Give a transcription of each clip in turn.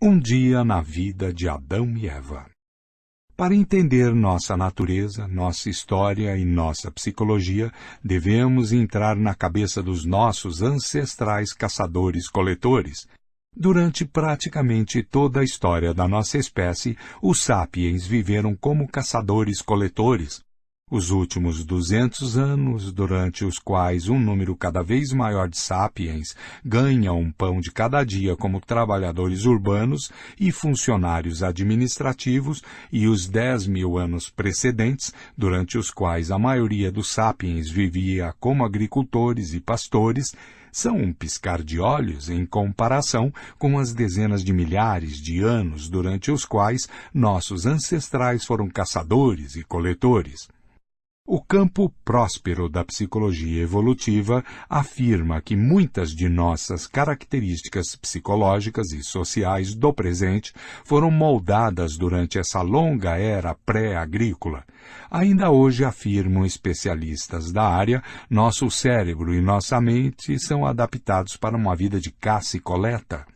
Um dia na vida de Adão e Eva. Para entender nossa natureza, nossa história e nossa psicologia, devemos entrar na cabeça dos nossos ancestrais caçadores-coletores. Durante praticamente toda a história da nossa espécie, os sapiens viveram como caçadores-coletores. Os últimos 200 anos, durante os quais um número cada vez maior de sapiens ganha um pão de cada dia como trabalhadores urbanos e funcionários administrativos, e os 10.000 anos precedentes, durante os quais a maioria dos sapiens vivia como agricultores e pastores, são um piscar de olhos em comparação com as dezenas de milhares de anos durante os quais nossos ancestrais foram caçadores e coletores. O campo próspero da psicologia evolutiva afirma que muitas de nossas características psicológicas e sociais do presente foram moldadas durante essa longa era pré-agrícola. Ainda hoje, afirmam especialistas da área, nosso cérebro e nossa mente são adaptados para uma vida de caça e coleta.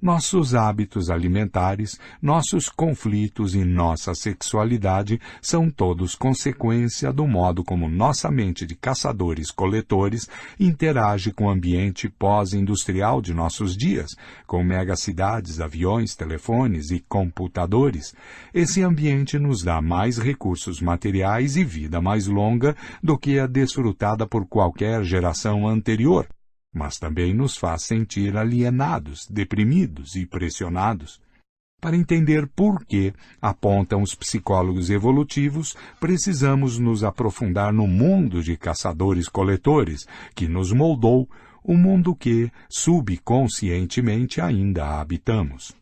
Nossos hábitos alimentares, nossos conflitos e nossa sexualidade são todos consequência do modo como nossa mente de caçadores-coletores interage com o ambiente pós-industrial de nossos dias, com megacidades, aviões, telefones e computadores. Esse ambiente nos dá mais recursos materiais e vida mais longa do que a desfrutada por qualquer geração anterior, mas também nos faz sentir alienados, deprimidos e pressionados. Para entender por que, apontam os psicólogos evolutivos, precisamos nos aprofundar no mundo de caçadores-coletores, que nos moldou, o mundo que, subconscientemente, ainda habitamos.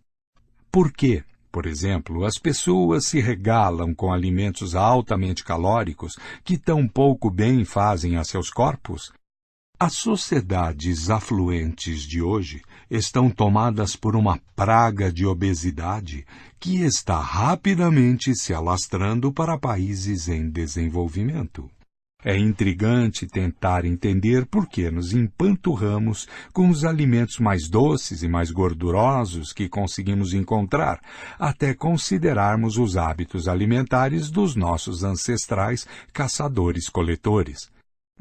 Por quê? Por exemplo, as pessoas se regalam com alimentos altamente calóricos que tão pouco bem fazem a seus corpos? As sociedades afluentes de hoje estão tomadas por uma praga de obesidade que está rapidamente se alastrando para países em desenvolvimento. É intrigante tentar entender por que nos empanturramos com os alimentos mais doces e mais gordurosos que conseguimos encontrar, até considerarmos os hábitos alimentares dos nossos ancestrais caçadores-coletores.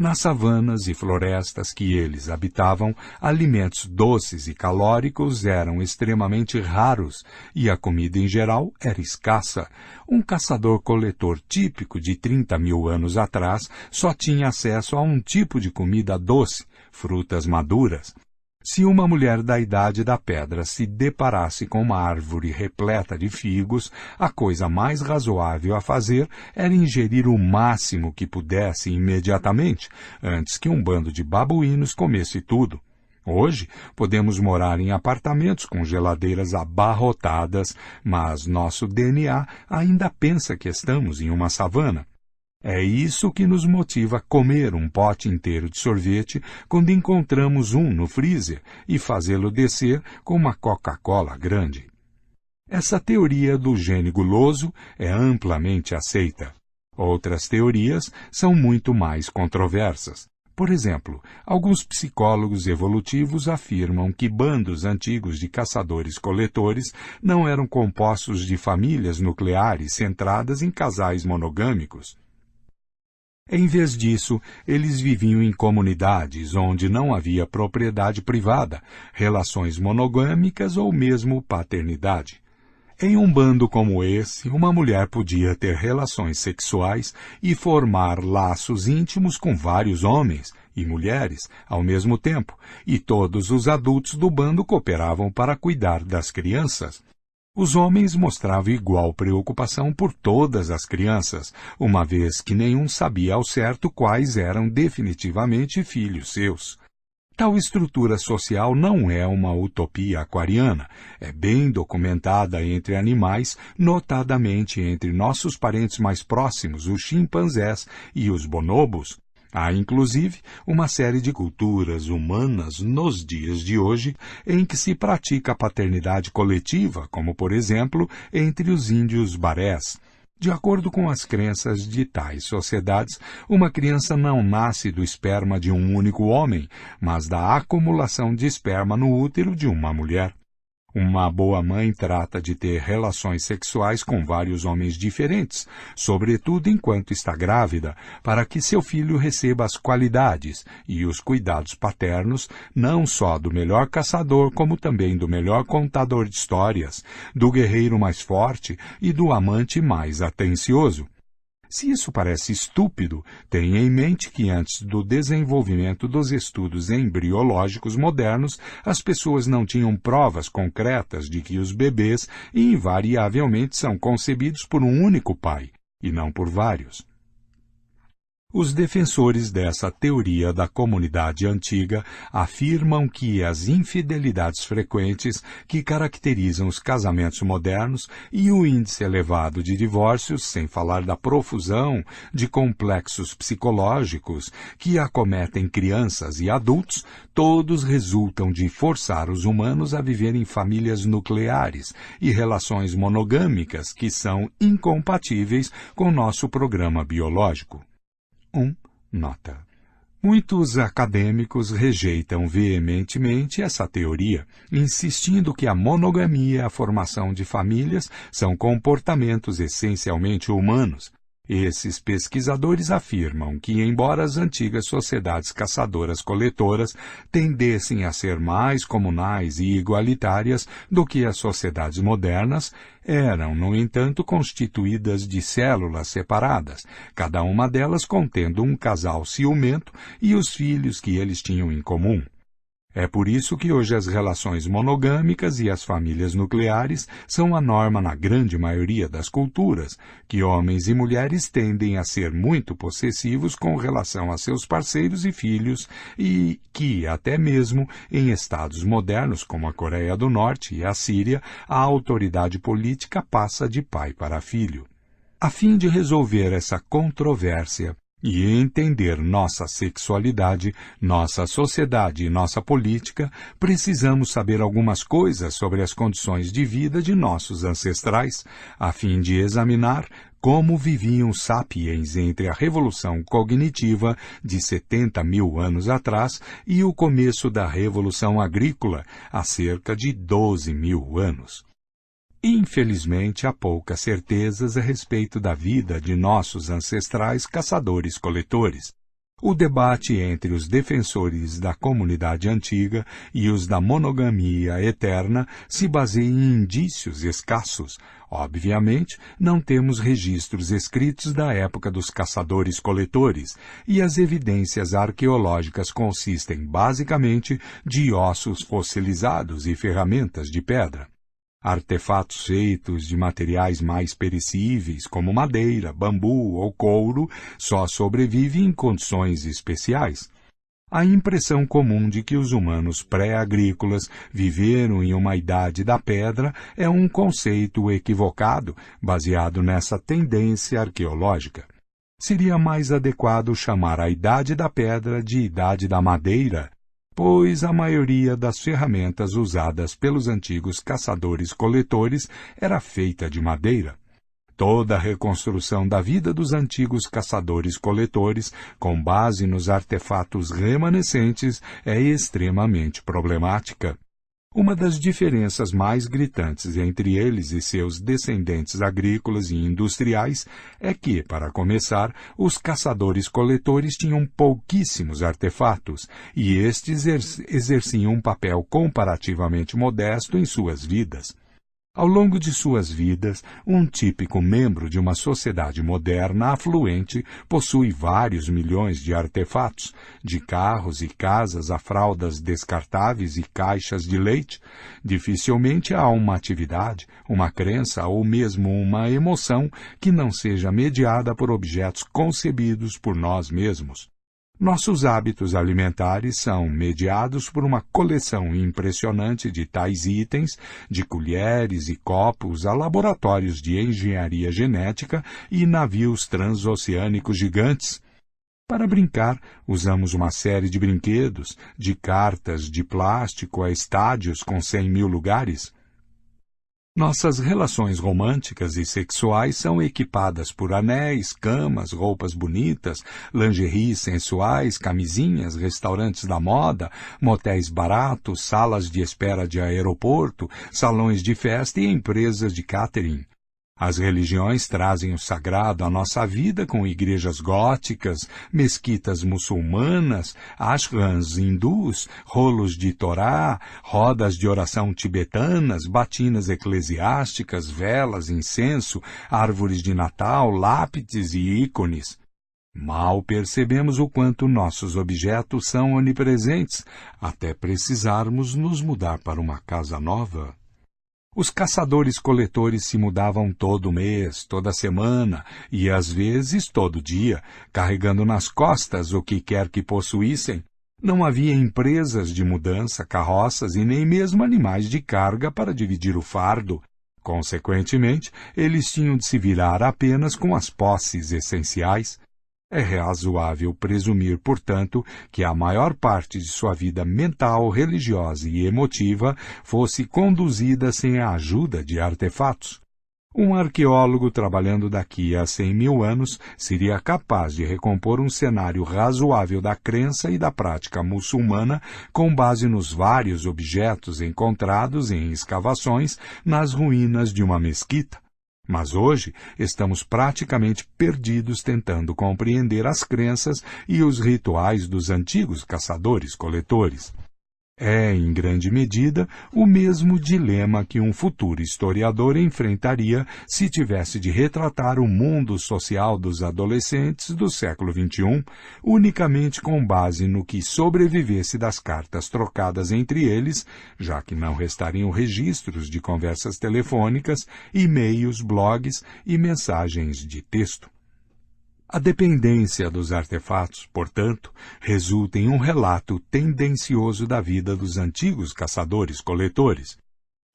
Nas savanas e florestas que eles habitavam, alimentos doces e calóricos eram extremamente raros e a comida em geral era escassa. Um caçador-coletor típico de 30.000 anos atrás só tinha acesso a um tipo de comida doce, frutas maduras. Se uma mulher da Idade da Pedra se deparasse com uma árvore repleta de figos, a coisa mais razoável a fazer era ingerir o máximo que pudesse imediatamente, antes que um bando de babuínos comesse tudo. Hoje, podemos morar em apartamentos com geladeiras abarrotadas, mas nosso DNA ainda pensa que estamos em uma savana. É isso que nos motiva a comer um pote inteiro de sorvete quando encontramos um no freezer e fazê-lo descer com uma Coca-Cola grande. Essa teoria do gene guloso é amplamente aceita. Outras teorias são muito mais controversas. Por exemplo, alguns psicólogos evolutivos afirmam que bandos antigos de caçadores-coletores não eram compostos de famílias nucleares centradas em casais monogâmicos. Em vez disso, eles viviam em comunidades onde não havia propriedade privada, relações monogâmicas ou mesmo paternidade. Em um bando como esse, uma mulher podia ter relações sexuais e formar laços íntimos com vários homens e mulheres ao mesmo tempo, e todos os adultos do bando cooperavam para cuidar das crianças. Os homens mostravam igual preocupação por todas as crianças, uma vez que nenhum sabia ao certo quais eram definitivamente filhos seus. Tal estrutura social não é uma utopia aquariana, é bem documentada entre animais, notadamente entre nossos parentes mais próximos, os chimpanzés e os bonobos. Há, inclusive, uma série de culturas humanas nos dias de hoje em que se pratica a paternidade coletiva, como, por exemplo, entre os índios barés. De acordo com as crenças de tais sociedades, uma criança não nasce do esperma de um único homem, mas da acumulação de esperma no útero de uma mulher. Uma boa mãe trata de ter relações sexuais com vários homens diferentes, sobretudo enquanto está grávida, para que seu filho receba as qualidades e os cuidados paternos não só do melhor caçador, como também do melhor contador de histórias, do guerreiro mais forte e do amante mais atencioso. Se isso parece estúpido, tenha em mente que antes do desenvolvimento dos estudos embriológicos modernos, as pessoas não tinham provas concretas de que os bebês invariavelmente são concebidos por um único pai, e não por vários. Os defensores dessa teoria da comunidade antiga afirmam que as infidelidades frequentes que caracterizam os casamentos modernos e o índice elevado de divórcios, sem falar da profusão de complexos psicológicos que acometem crianças e adultos, todos resultam de forçar os humanos a viver em famílias nucleares e relações monogâmicas que são incompatíveis com nosso programa biológico. Nota. Muitos acadêmicos rejeitam veementemente essa teoria, insistindo que a monogamia e a formação de famílias são comportamentos essencialmente humanos. Esses pesquisadores afirmam que, embora as antigas sociedades caçadoras-coletoras tendessem a ser mais comunais e igualitárias do que as sociedades modernas, eram, no entanto, constituídas de células separadas, cada uma delas contendo um casal ciumento e os filhos que eles tinham em comum. É por isso que hoje as relações monogâmicas e as famílias nucleares são a norma na grande maioria das culturas, que homens e mulheres tendem a ser muito possessivos com relação a seus parceiros e filhos e que, até mesmo em estados modernos como a Coreia do Norte e a Síria, a autoridade política passa de pai para filho. A fim de resolver essa controvérsia, e entender nossa sexualidade, nossa sociedade e nossa política, precisamos saber algumas coisas sobre as condições de vida de nossos ancestrais, a fim de examinar como viviam os sapiens entre a Revolução Cognitiva de 70 mil anos atrás e o começo da Revolução Agrícola, há cerca de 12 mil anos. Infelizmente, há poucas certezas a respeito da vida de nossos ancestrais caçadores-coletores. O debate entre os defensores da comunidade antiga e os da monogamia eterna se baseia em indícios escassos. Obviamente, não temos registros escritos da época dos caçadores-coletores, e as evidências arqueológicas consistem basicamente de ossos fossilizados e ferramentas de pedra. Artefatos feitos de materiais mais perecíveis, como madeira, bambu ou couro, só sobrevivem em condições especiais. A impressão comum de que os humanos pré-agrícolas viveram em uma idade da pedra é um conceito equivocado, baseado nessa tendência arqueológica. Seria mais adequado chamar a idade da pedra de idade da madeira, pois a maioria das ferramentas usadas pelos antigos caçadores-coletores era feita de madeira. Toda a reconstrução da vida dos antigos caçadores-coletores, com base nos artefatos remanescentes, é extremamente problemática. Uma das diferenças mais gritantes entre eles e seus descendentes agrícolas e industriais é que, para começar, os caçadores-coletores tinham pouquíssimos artefatos, e estes exerciam um papel comparativamente modesto em suas vidas. Ao longo de suas vidas, um típico membro de uma sociedade moderna afluente possui vários milhões de artefatos, de carros e casas a fraldas descartáveis e caixas de leite. Dificilmente há uma atividade, uma crença ou mesmo uma emoção que não seja mediada por objetos concebidos por nós mesmos. Nossos hábitos alimentares são mediados por uma coleção impressionante de tais itens, de colheres e copos a laboratórios de engenharia genética e navios transoceânicos gigantes. Para brincar, usamos uma série de brinquedos, de cartas de plástico a estádios com 100 mil lugares. Nossas relações românticas e sexuais são equipadas por anéis, camas, roupas bonitas, lingeries sensuais, camisinhas, restaurantes da moda, motéis baratos, salas de espera de aeroporto, salões de festa e empresas de catering. As religiões trazem o sagrado à nossa vida com igrejas góticas, mesquitas muçulmanas, ashrams hindus, rolos de Torá, rodas de oração tibetanas, batinas eclesiásticas, velas, incenso, árvores de Natal, lápides e ícones. Mal percebemos o quanto nossos objetos são onipresentes, até precisarmos nos mudar para uma casa nova. Os caçadores-coletores se mudavam todo mês, toda semana e, às vezes, todo dia, carregando nas costas o que quer que possuíssem. Não havia empresas de mudança, carroças e nem mesmo animais de carga para dividir o fardo. Consequentemente, eles tinham de se virar apenas com as posses essenciais. É razoável presumir, portanto, que a maior parte de sua vida mental, religiosa e emotiva fosse conduzida sem a ajuda de artefatos. Um arqueólogo trabalhando daqui a 100.000 anos seria capaz de recompor um cenário razoável da crença e da prática muçulmana com base nos vários objetos encontrados em escavações nas ruínas de uma mesquita. Mas hoje estamos praticamente perdidos tentando compreender as crenças e os rituais dos antigos caçadores-coletores. É, em grande medida, o mesmo dilema que um futuro historiador enfrentaria se tivesse de retratar o mundo social dos adolescentes do século XXI, unicamente com base no que sobrevivesse das cartas trocadas entre eles, já que não restariam registros de conversas telefônicas, e-mails, blogs e mensagens de texto. A dependência dos artefatos, portanto, resulta em um relato tendencioso da vida dos antigos caçadores-coletores.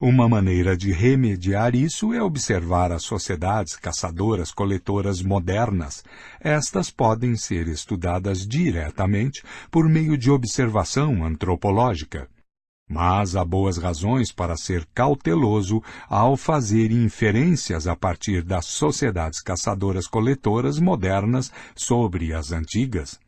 Uma maneira de remediar isso é observar as sociedades caçadoras-coletoras modernas. Estas podem ser estudadas diretamente por meio de observação antropológica. Mas há boas razões para ser cauteloso ao fazer inferências a partir das sociedades caçadoras-coletoras modernas sobre as antigas.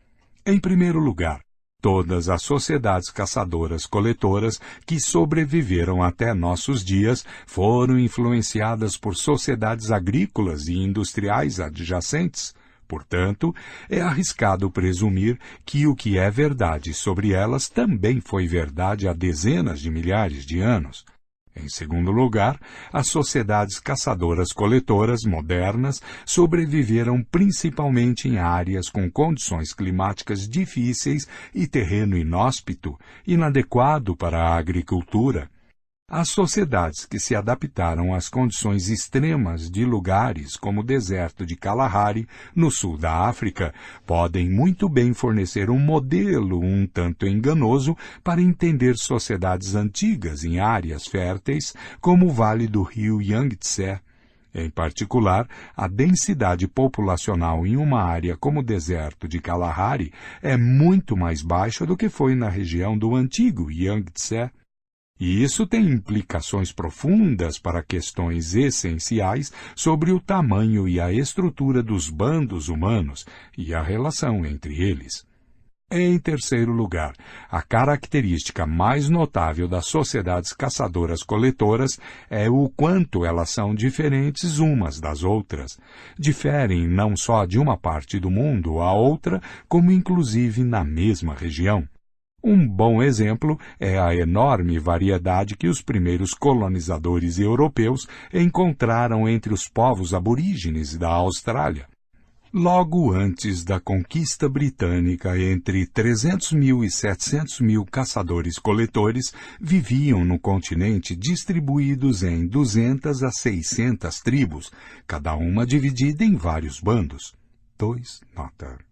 Em primeiro lugar, todas as sociedades caçadoras-coletoras que sobreviveram até nossos dias foram influenciadas por sociedades agrícolas e industriais adjacentes. Portanto, é arriscado presumir que o que é verdade sobre elas também foi verdade há dezenas de milhares de anos. Em segundo lugar, as sociedades caçadoras-coletoras modernas sobreviveram principalmente em áreas com condições climáticas difíceis e terreno inóspito, inadequado para a agricultura. As sociedades que se adaptaram às condições extremas de lugares como o deserto de Kalahari, no sul da África, podem muito bem fornecer um modelo um tanto enganoso para entender sociedades antigas em áreas férteis, como o vale do rio Yangtze. Em particular, a densidade populacional em uma área como o deserto de Kalahari é muito mais baixa do que foi na região do antigo Yangtze. E isso tem implicações profundas para questões essenciais sobre o tamanho e a estrutura dos bandos humanos e a relação entre eles. Em terceiro lugar, a característica mais notável das sociedades caçadoras-coletoras é o quanto elas são diferentes umas das outras. Diferem não só de uma parte do mundo à outra, como inclusive na mesma região. Um bom exemplo é a enorme variedade que os primeiros colonizadores europeus encontraram entre os povos aborígenes da Austrália. Logo antes da conquista britânica, entre 300.000 e 700.000 caçadores-coletores viviam no continente distribuídos em 200 a 600 tribos, cada uma dividida em vários bandos. 2. Nota.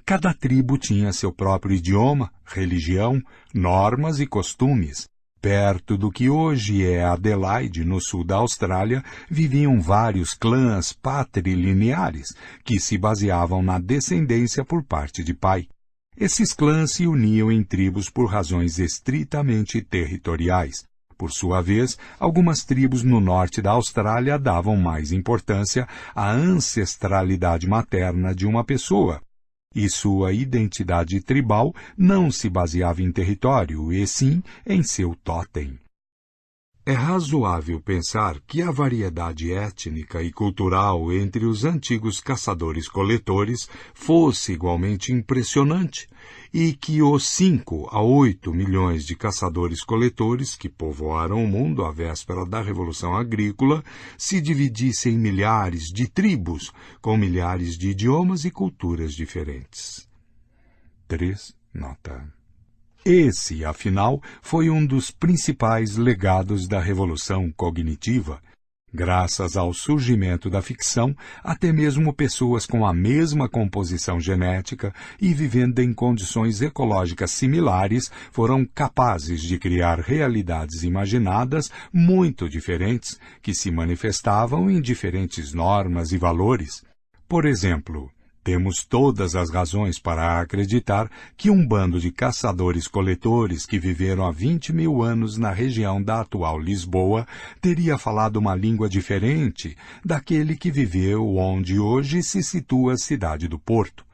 Cada tribo tinha seu próprio idioma, religião, normas e costumes. Perto do que hoje é Adelaide, no sul da Austrália, viviam vários clãs patrilineares, que se baseavam na descendência por parte de pai. Esses clãs se uniam em tribos por razões estritamente territoriais. Por sua vez, algumas tribos no norte da Austrália davam mais importância à ancestralidade materna de uma pessoa, e sua identidade tribal não se baseava em território, e sim em seu totem. É razoável pensar que a variedade étnica e cultural entre os antigos caçadores-coletores fosse igualmente impressionante e que os 5 a 8 milhões de caçadores-coletores que povoaram o mundo à véspera da Revolução Agrícola se dividissem em milhares de tribos com milhares de idiomas e culturas diferentes. 3. Nota. Esse, afinal, foi um dos principais legados da Revolução Cognitiva. Graças ao surgimento da ficção, até mesmo pessoas com a mesma composição genética e vivendo em condições ecológicas similares foram capazes de criar realidades imaginadas muito diferentes, que se manifestavam em diferentes normas e valores. Por exemplo, temos todas as razões para acreditar que um bando de caçadores-coletores que viveram há 20 mil anos na região da atual Lisboa teria falado uma língua diferente daquele que viveu onde hoje se situa a cidade do Porto.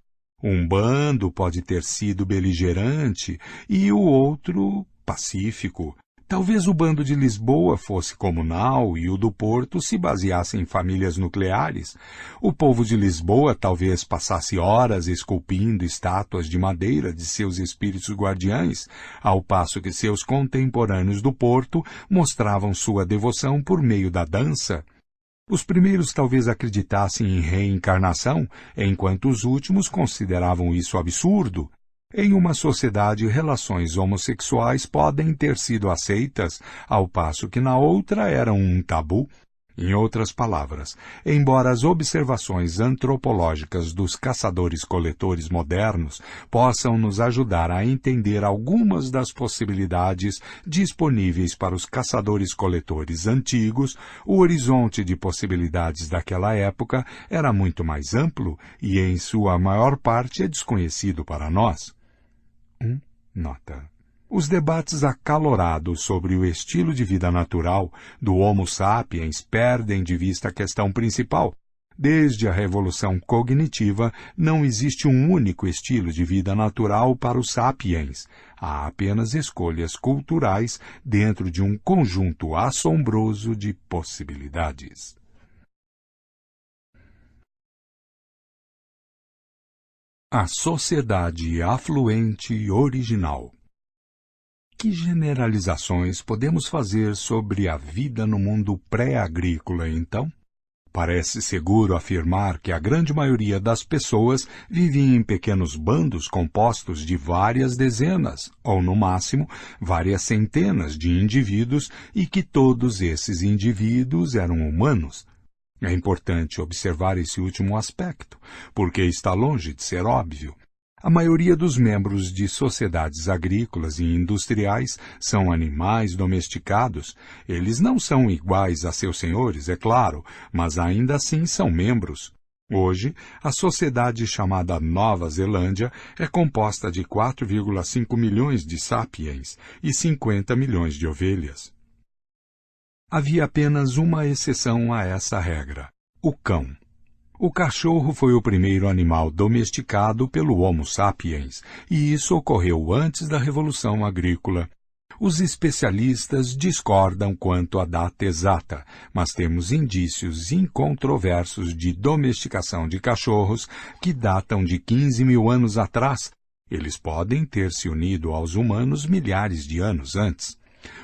Um bando pode ter sido beligerante e o outro pacífico. Talvez o bando de Lisboa fosse comunal e o do Porto se baseasse em famílias nucleares. O povo de Lisboa talvez passasse horas esculpindo estátuas de madeira de seus espíritos guardiães, ao passo que seus contemporâneos do Porto mostravam sua devoção por meio da dança. Os primeiros talvez acreditassem em reencarnação, enquanto os últimos consideravam isso absurdo. Em uma sociedade, relações homossexuais podem ter sido aceitas, ao passo que na outra eram um tabu. Em outras palavras, embora as observações antropológicas dos caçadores-coletores modernos possam nos ajudar a entender algumas das possibilidades disponíveis para os caçadores-coletores antigos, o horizonte de possibilidades daquela época era muito mais amplo e, em sua maior parte, é desconhecido para nós. Nota. Os debates acalorados sobre o estilo de vida natural do Homo sapiens perdem de vista a questão principal. Desde a Revolução Cognitiva, não existe um único estilo de vida natural para os sapiens. Há apenas escolhas culturais dentro de um conjunto assombroso de possibilidades. A sociedade afluente original. Que generalizações podemos fazer sobre a vida no mundo pré-agrícola, então? Parece seguro afirmar que a grande maioria das pessoas vivia em pequenos bandos compostos de várias dezenas, ou no máximo, várias centenas de indivíduos e que todos esses indivíduos eram humanos. É importante observar esse último aspecto, porque está longe de ser óbvio. A maioria dos membros de sociedades agrícolas e industriais são animais domesticados. Eles não são iguais a seus senhores, é claro, mas ainda assim são membros. Hoje, a sociedade chamada Nova Zelândia é composta de 4,5 milhões de sapiens e 50 milhões de ovelhas. Havia apenas uma exceção a essa regra: o cão. O cachorro foi o primeiro animal domesticado pelo Homo sapiens, e isso ocorreu antes da Revolução Agrícola. Os especialistas discordam quanto à data exata, mas temos indícios incontroversos de domesticação de cachorros que datam de 15 mil anos atrás. Eles podem ter se unido aos humanos milhares de anos antes.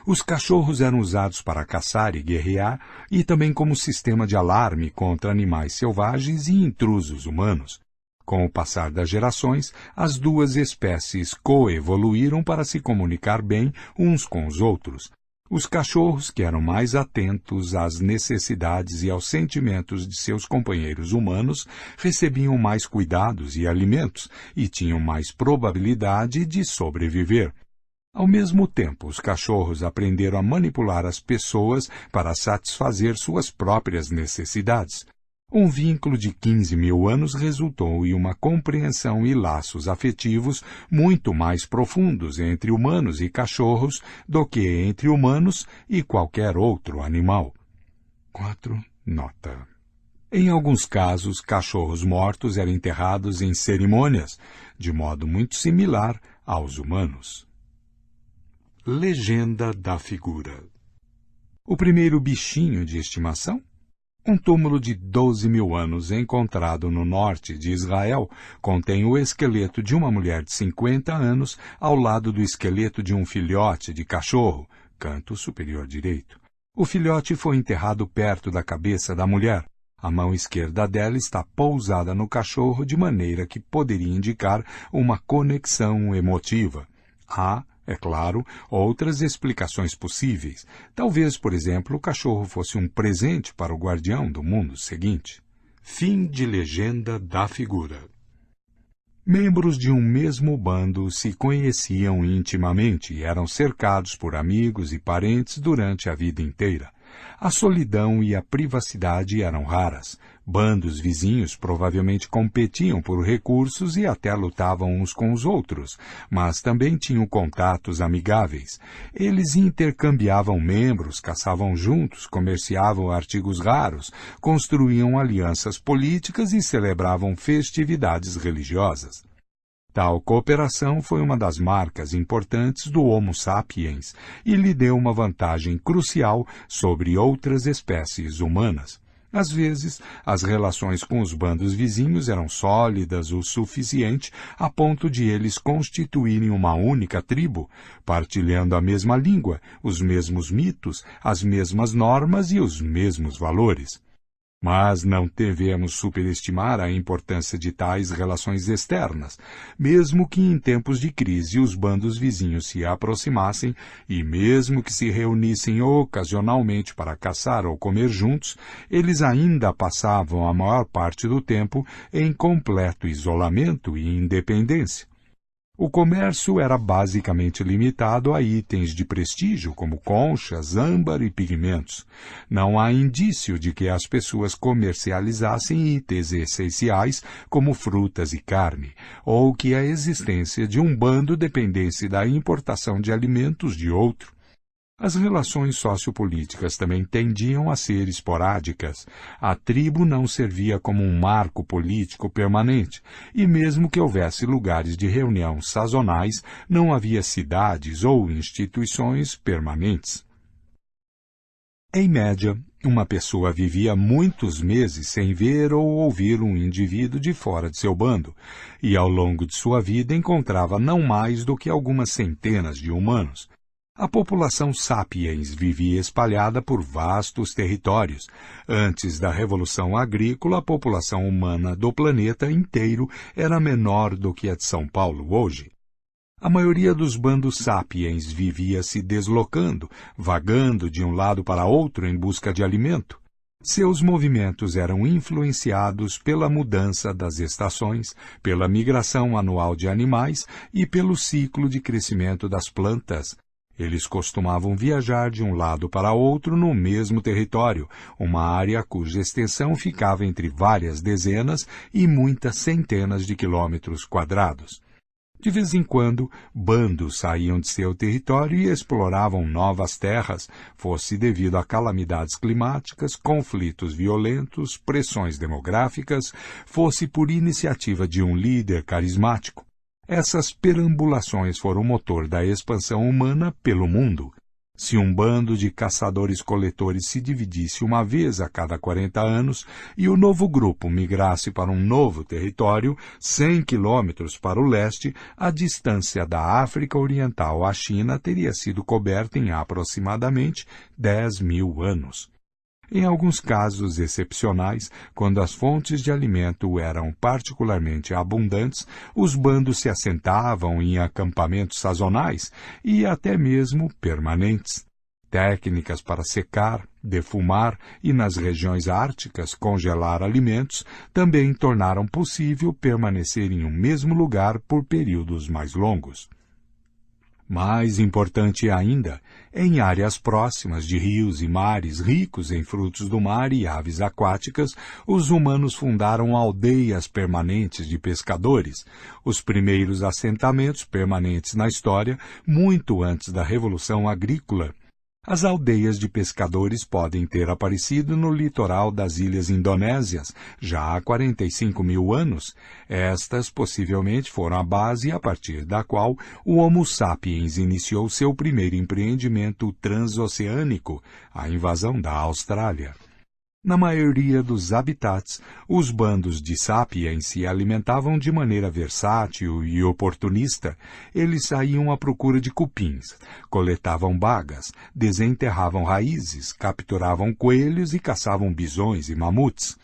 Os cachorros eram usados para caçar e guerrear e também como sistema de alarme contra animais selvagens e intrusos humanos. Com o passar das gerações, as duas espécies coevoluíram para se comunicar bem uns com os outros. Os cachorros, que eram mais atentos às necessidades e aos sentimentos de seus companheiros humanos, recebiam mais cuidados e alimentos e tinham mais probabilidade de sobreviver. Ao mesmo tempo, os cachorros aprenderam a manipular as pessoas para satisfazer suas próprias necessidades. Um vínculo de 15 mil anos resultou em uma compreensão e laços afetivos muito mais profundos entre humanos e cachorros do que entre humanos e qualquer outro animal. 4. Nota. Em alguns casos, cachorros mortos eram enterrados em cerimônias, de modo muito similar aos humanos. Legenda da figura. O primeiro bichinho de estimação? Um túmulo de 12 mil anos encontrado no norte de Israel contém o esqueleto de uma mulher de 50 anos ao lado do esqueleto de um filhote de cachorro, canto superior direito. O filhote foi enterrado perto da cabeça da mulher. A mão esquerda dela está pousada no cachorro de maneira que poderia indicar uma conexão emotiva. Há, é claro, outras explicações possíveis. Talvez, por exemplo, o cachorro fosse um presente para o guardião do mundo seguinte. Fim de legenda da figura. Membros de um mesmo bando se conheciam intimamente e eram cercados por amigos e parentes durante a vida inteira. A solidão e a privacidade eram raras. Bandos vizinhos provavelmente competiam por recursos e até lutavam uns com os outros, mas também tinham contatos amigáveis. Eles intercambiavam membros, caçavam juntos, comerciavam artigos raros, construíam alianças políticas e celebravam festividades religiosas. Tal cooperação foi uma das marcas importantes do Homo sapiens e lhe deu uma vantagem crucial sobre outras espécies humanas. Às vezes, as relações com os bandos vizinhos eram sólidas o suficiente a ponto de eles constituírem uma única tribo, partilhando a mesma língua, os mesmos mitos, as mesmas normas e os mesmos valores. Mas não devemos superestimar a importância de tais relações externas, mesmo que em tempos de crise os bandos vizinhos se aproximassem e mesmo que se reunissem ocasionalmente para caçar ou comer juntos, eles ainda passavam a maior parte do tempo em completo isolamento e independência. O comércio era basicamente limitado a itens de prestígio, como conchas, âmbar e pigmentos. Não há indício de que as pessoas comercializassem itens essenciais, como frutas e carne, ou que a existência de um bando dependesse da importação de alimentos de outro. As relações sociopolíticas também tendiam a ser esporádicas. A tribo não servia como um marco político permanente, e mesmo que houvesse lugares de reunião sazonais, não havia cidades ou instituições permanentes. Em média, uma pessoa vivia muitos meses sem ver ou ouvir um indivíduo de fora de seu bando, e ao longo de sua vida encontrava não mais do que algumas centenas de humanos. A população sapiens vivia espalhada por vastos territórios. Antes da Revolução Agrícola, a população humana do planeta inteiro era menor do que a de São Paulo hoje. A maioria dos bandos sapiens vivia se deslocando, vagando de um lado para outro em busca de alimento. Seus movimentos eram influenciados pela mudança das estações, pela migração anual de animais e pelo ciclo de crescimento das plantas. Eles costumavam viajar de um lado para outro no mesmo território, uma área cuja extensão ficava entre várias dezenas e muitas centenas de quilômetros quadrados. De vez em quando, bandos saíam de seu território e exploravam novas terras, fosse devido a calamidades climáticas, conflitos violentos, pressões demográficas, fosse por iniciativa de um líder carismático. Essas perambulações foram o motor da expansão humana pelo mundo. Se um bando de caçadores-coletores se dividisse uma vez a cada 40 anos e o novo grupo migrasse para um novo território, 100 quilômetros para o leste, a distância da África Oriental à China teria sido coberta em aproximadamente 10 mil anos. Em alguns casos excepcionais, quando as fontes de alimento eram particularmente abundantes, os bandos se assentavam em acampamentos sazonais e até mesmo permanentes. Técnicas para secar, defumar e, nas regiões árticas, congelar alimentos também tornaram possível permanecer em um mesmo lugar por períodos mais longos. Mais importante ainda, em áreas próximas de rios e mares ricos em frutos do mar e aves aquáticas, os humanos fundaram aldeias permanentes de pescadores, os primeiros assentamentos permanentes na história, muito antes da Revolução Agrícola. As aldeias de pescadores podem ter aparecido no litoral das ilhas indonésias, já há 45 mil anos. Estas possivelmente foram a base a partir da qual o Homo sapiens iniciou seu primeiro empreendimento transoceânico, a invasão da Austrália. Na maioria dos habitats, os bandos de sapiens se alimentavam de maneira versátil e oportunista. Eles saíam à procura de cupins, coletavam bagas, desenterravam raízes, capturavam coelhos e caçavam bisões e mamutes.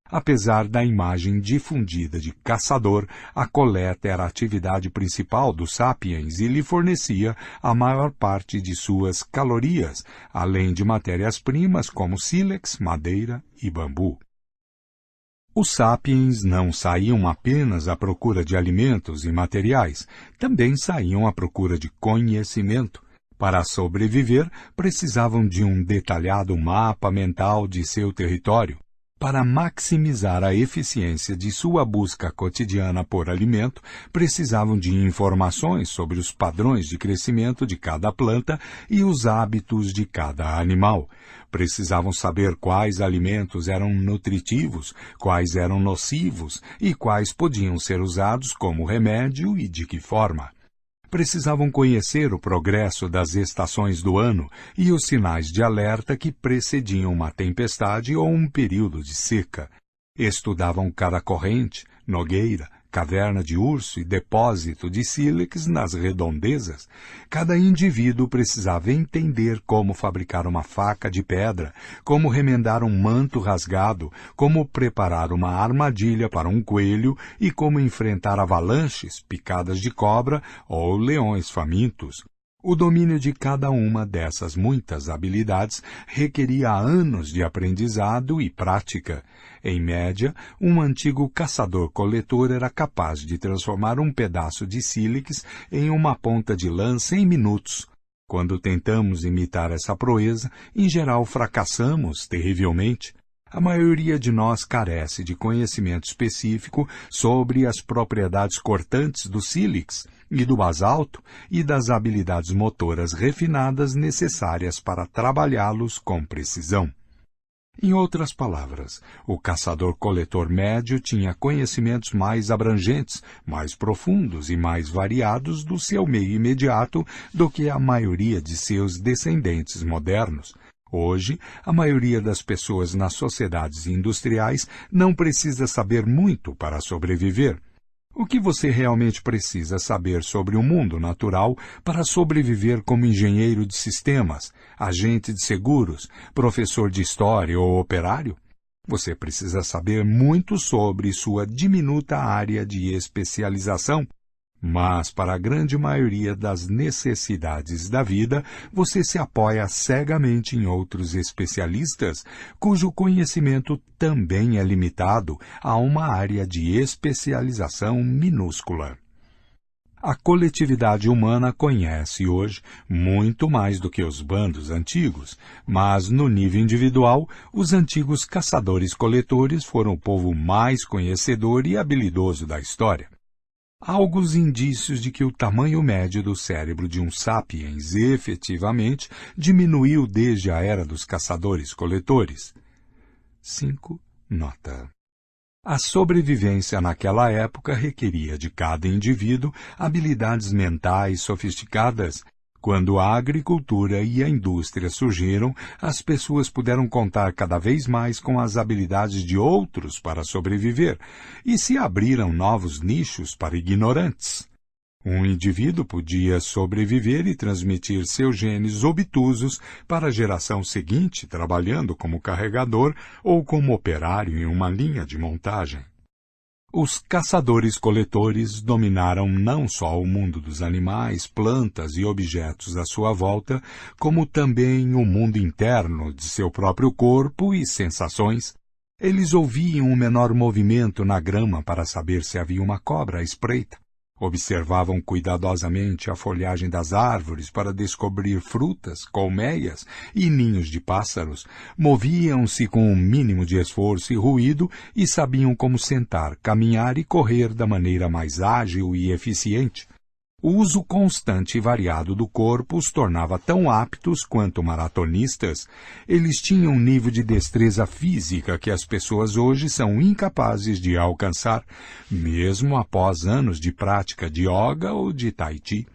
Apesar da imagem difundida de caçador, a coleta era a atividade principal dos sapiens e lhe fornecia a maior parte de suas calorias, além de matérias-primas como sílex, madeira e bambu. Os sapiens não saíam apenas à procura de alimentos e materiais, também saíam à procura de conhecimento. Para sobreviver, precisavam de um detalhado mapa mental de seu território. Para maximizar a eficiência de sua busca cotidiana por alimento, precisavam de informações sobre os padrões de crescimento de cada planta e os hábitos de cada animal. Precisavam saber quais alimentos eram nutritivos, quais eram nocivos e quais podiam ser usados como remédio e de que forma. Precisavam conhecer o progresso das estações do ano e os sinais de alerta que precediam uma tempestade ou um período de seca. Estudavam cada corrente, nogueira, caverna de urso e depósito de sílex nas redondezas. Cada indivíduo precisava entender como fabricar uma faca de pedra, como remendar um manto rasgado, como preparar uma armadilha para um coelho e como enfrentar avalanches, picadas de cobra ou leões famintos. O domínio de cada uma dessas muitas habilidades requeria anos de aprendizado e prática. Em média, um antigo caçador-coletor era capaz de transformar um pedaço de sílex em uma ponta de lança em minutos. Quando tentamos imitar essa proeza, em geral fracassamos terrivelmente. A maioria de nós carece de conhecimento específico sobre as propriedades cortantes do sílex e do basalto e das habilidades motoras refinadas necessárias para trabalhá-los com precisão. Em outras palavras, o caçador-coletor médio tinha conhecimentos mais abrangentes, mais profundos e mais variados do seu meio imediato do que a maioria de seus descendentes modernos. Hoje, a maioria das pessoas nas sociedades industriais não precisa saber muito para sobreviver. O que você realmente precisa saber sobre o mundo natural para sobreviver como engenheiro de sistemas, agente de seguros, professor de história ou operário? Você precisa saber muito sobre sua diminuta área de especialização. Mas, para a grande maioria das necessidades da vida, você se apoia cegamente em outros especialistas, cujo conhecimento também é limitado a uma área de especialização minúscula. A coletividade humana conhece hoje muito mais do que os bandos antigos, mas no nível individual, os antigos caçadores-coletores foram o povo mais conhecedor e habilidoso da história. Há alguns indícios de que o tamanho médio do cérebro de um sapiens efetivamente diminuiu desde a era dos caçadores-coletores. 5. Nota. A sobrevivência naquela época requeria de cada indivíduo habilidades mentais sofisticadas. Quando a agricultura e a indústria surgiram, as pessoas puderam contar cada vez mais com as habilidades de outros para sobreviver, e se abriram novos nichos para ignorantes. Um indivíduo podia sobreviver e transmitir seus genes obtusos para a geração seguinte, trabalhando como carregador ou como operário em uma linha de montagem. Os caçadores-coletores dominaram não só o mundo dos animais, plantas e objetos à sua volta, como também o mundo interno de seu próprio corpo e sensações. Eles ouviam o menor movimento na grama para saber se havia uma cobra à espreita. Observavam cuidadosamente a folhagem das árvores para descobrir frutas, colmeias e ninhos de pássaros. Moviam-se com um mínimo de esforço e ruído e sabiam como sentar, caminhar e correr da maneira mais ágil e eficiente. O uso constante e variado do corpo os tornava tão aptos quanto maratonistas. Eles tinham um nível de destreza física que as pessoas hoje são incapazes de alcançar, mesmo após anos de prática de yoga ou de tai chi.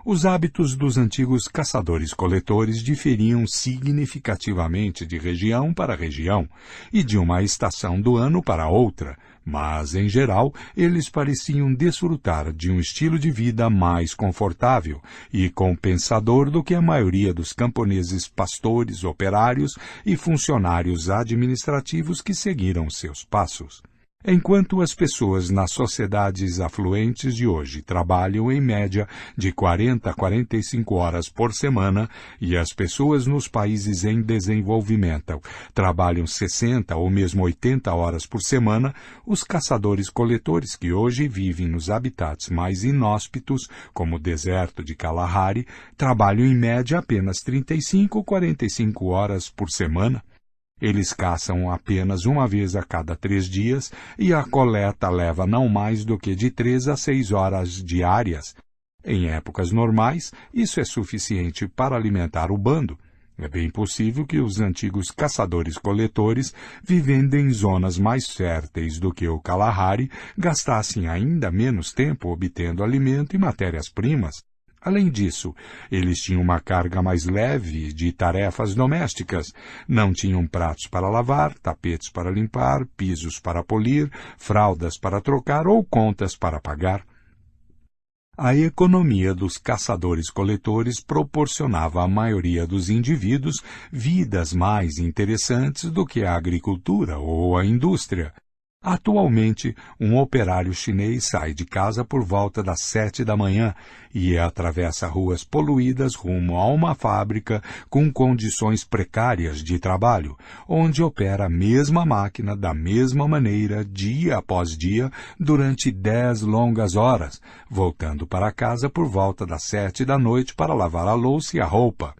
Os hábitos dos antigos caçadores-coletores diferiam significativamente de região para região e de uma estação do ano para outra, mas, em geral, eles pareciam desfrutar de um estilo de vida mais confortável e compensador do que a maioria dos camponeses pastores, operários e funcionários administrativos que seguiram seus passos. Enquanto as pessoas nas sociedades afluentes de hoje trabalham em média de 40 a 45 horas por semana e as pessoas nos países em desenvolvimento trabalham 60 ou mesmo 80 horas por semana, os caçadores-coletores que hoje vivem nos habitats mais inóspitos, como o deserto de Kalahari, trabalham em média apenas 35 ou 45 horas por semana. Eles caçam apenas uma vez a cada 3 dias e a coleta leva não mais do que de 3 a 6 horas diárias. Em épocas normais, isso é suficiente para alimentar o bando. É bem possível que os antigos caçadores-coletores, vivendo em zonas mais férteis do que o Kalahari, gastassem ainda menos tempo obtendo alimento e matérias-primas. Além disso, eles tinham uma carga mais leve de tarefas domésticas. Não tinham pratos para lavar, tapetes para limpar, pisos para polir, fraldas para trocar ou contas para pagar. A economia dos caçadores-coletores proporcionava à maioria dos indivíduos vidas mais interessantes do que a agricultura ou a indústria. Atualmente, um operário chinês sai de casa por volta das 7 da manhã e atravessa ruas poluídas rumo a uma fábrica com condições precárias de trabalho, onde opera a mesma máquina da mesma maneira dia após dia durante 10 longas horas, voltando para casa por volta das 7 da noite para lavar a louça e a roupa.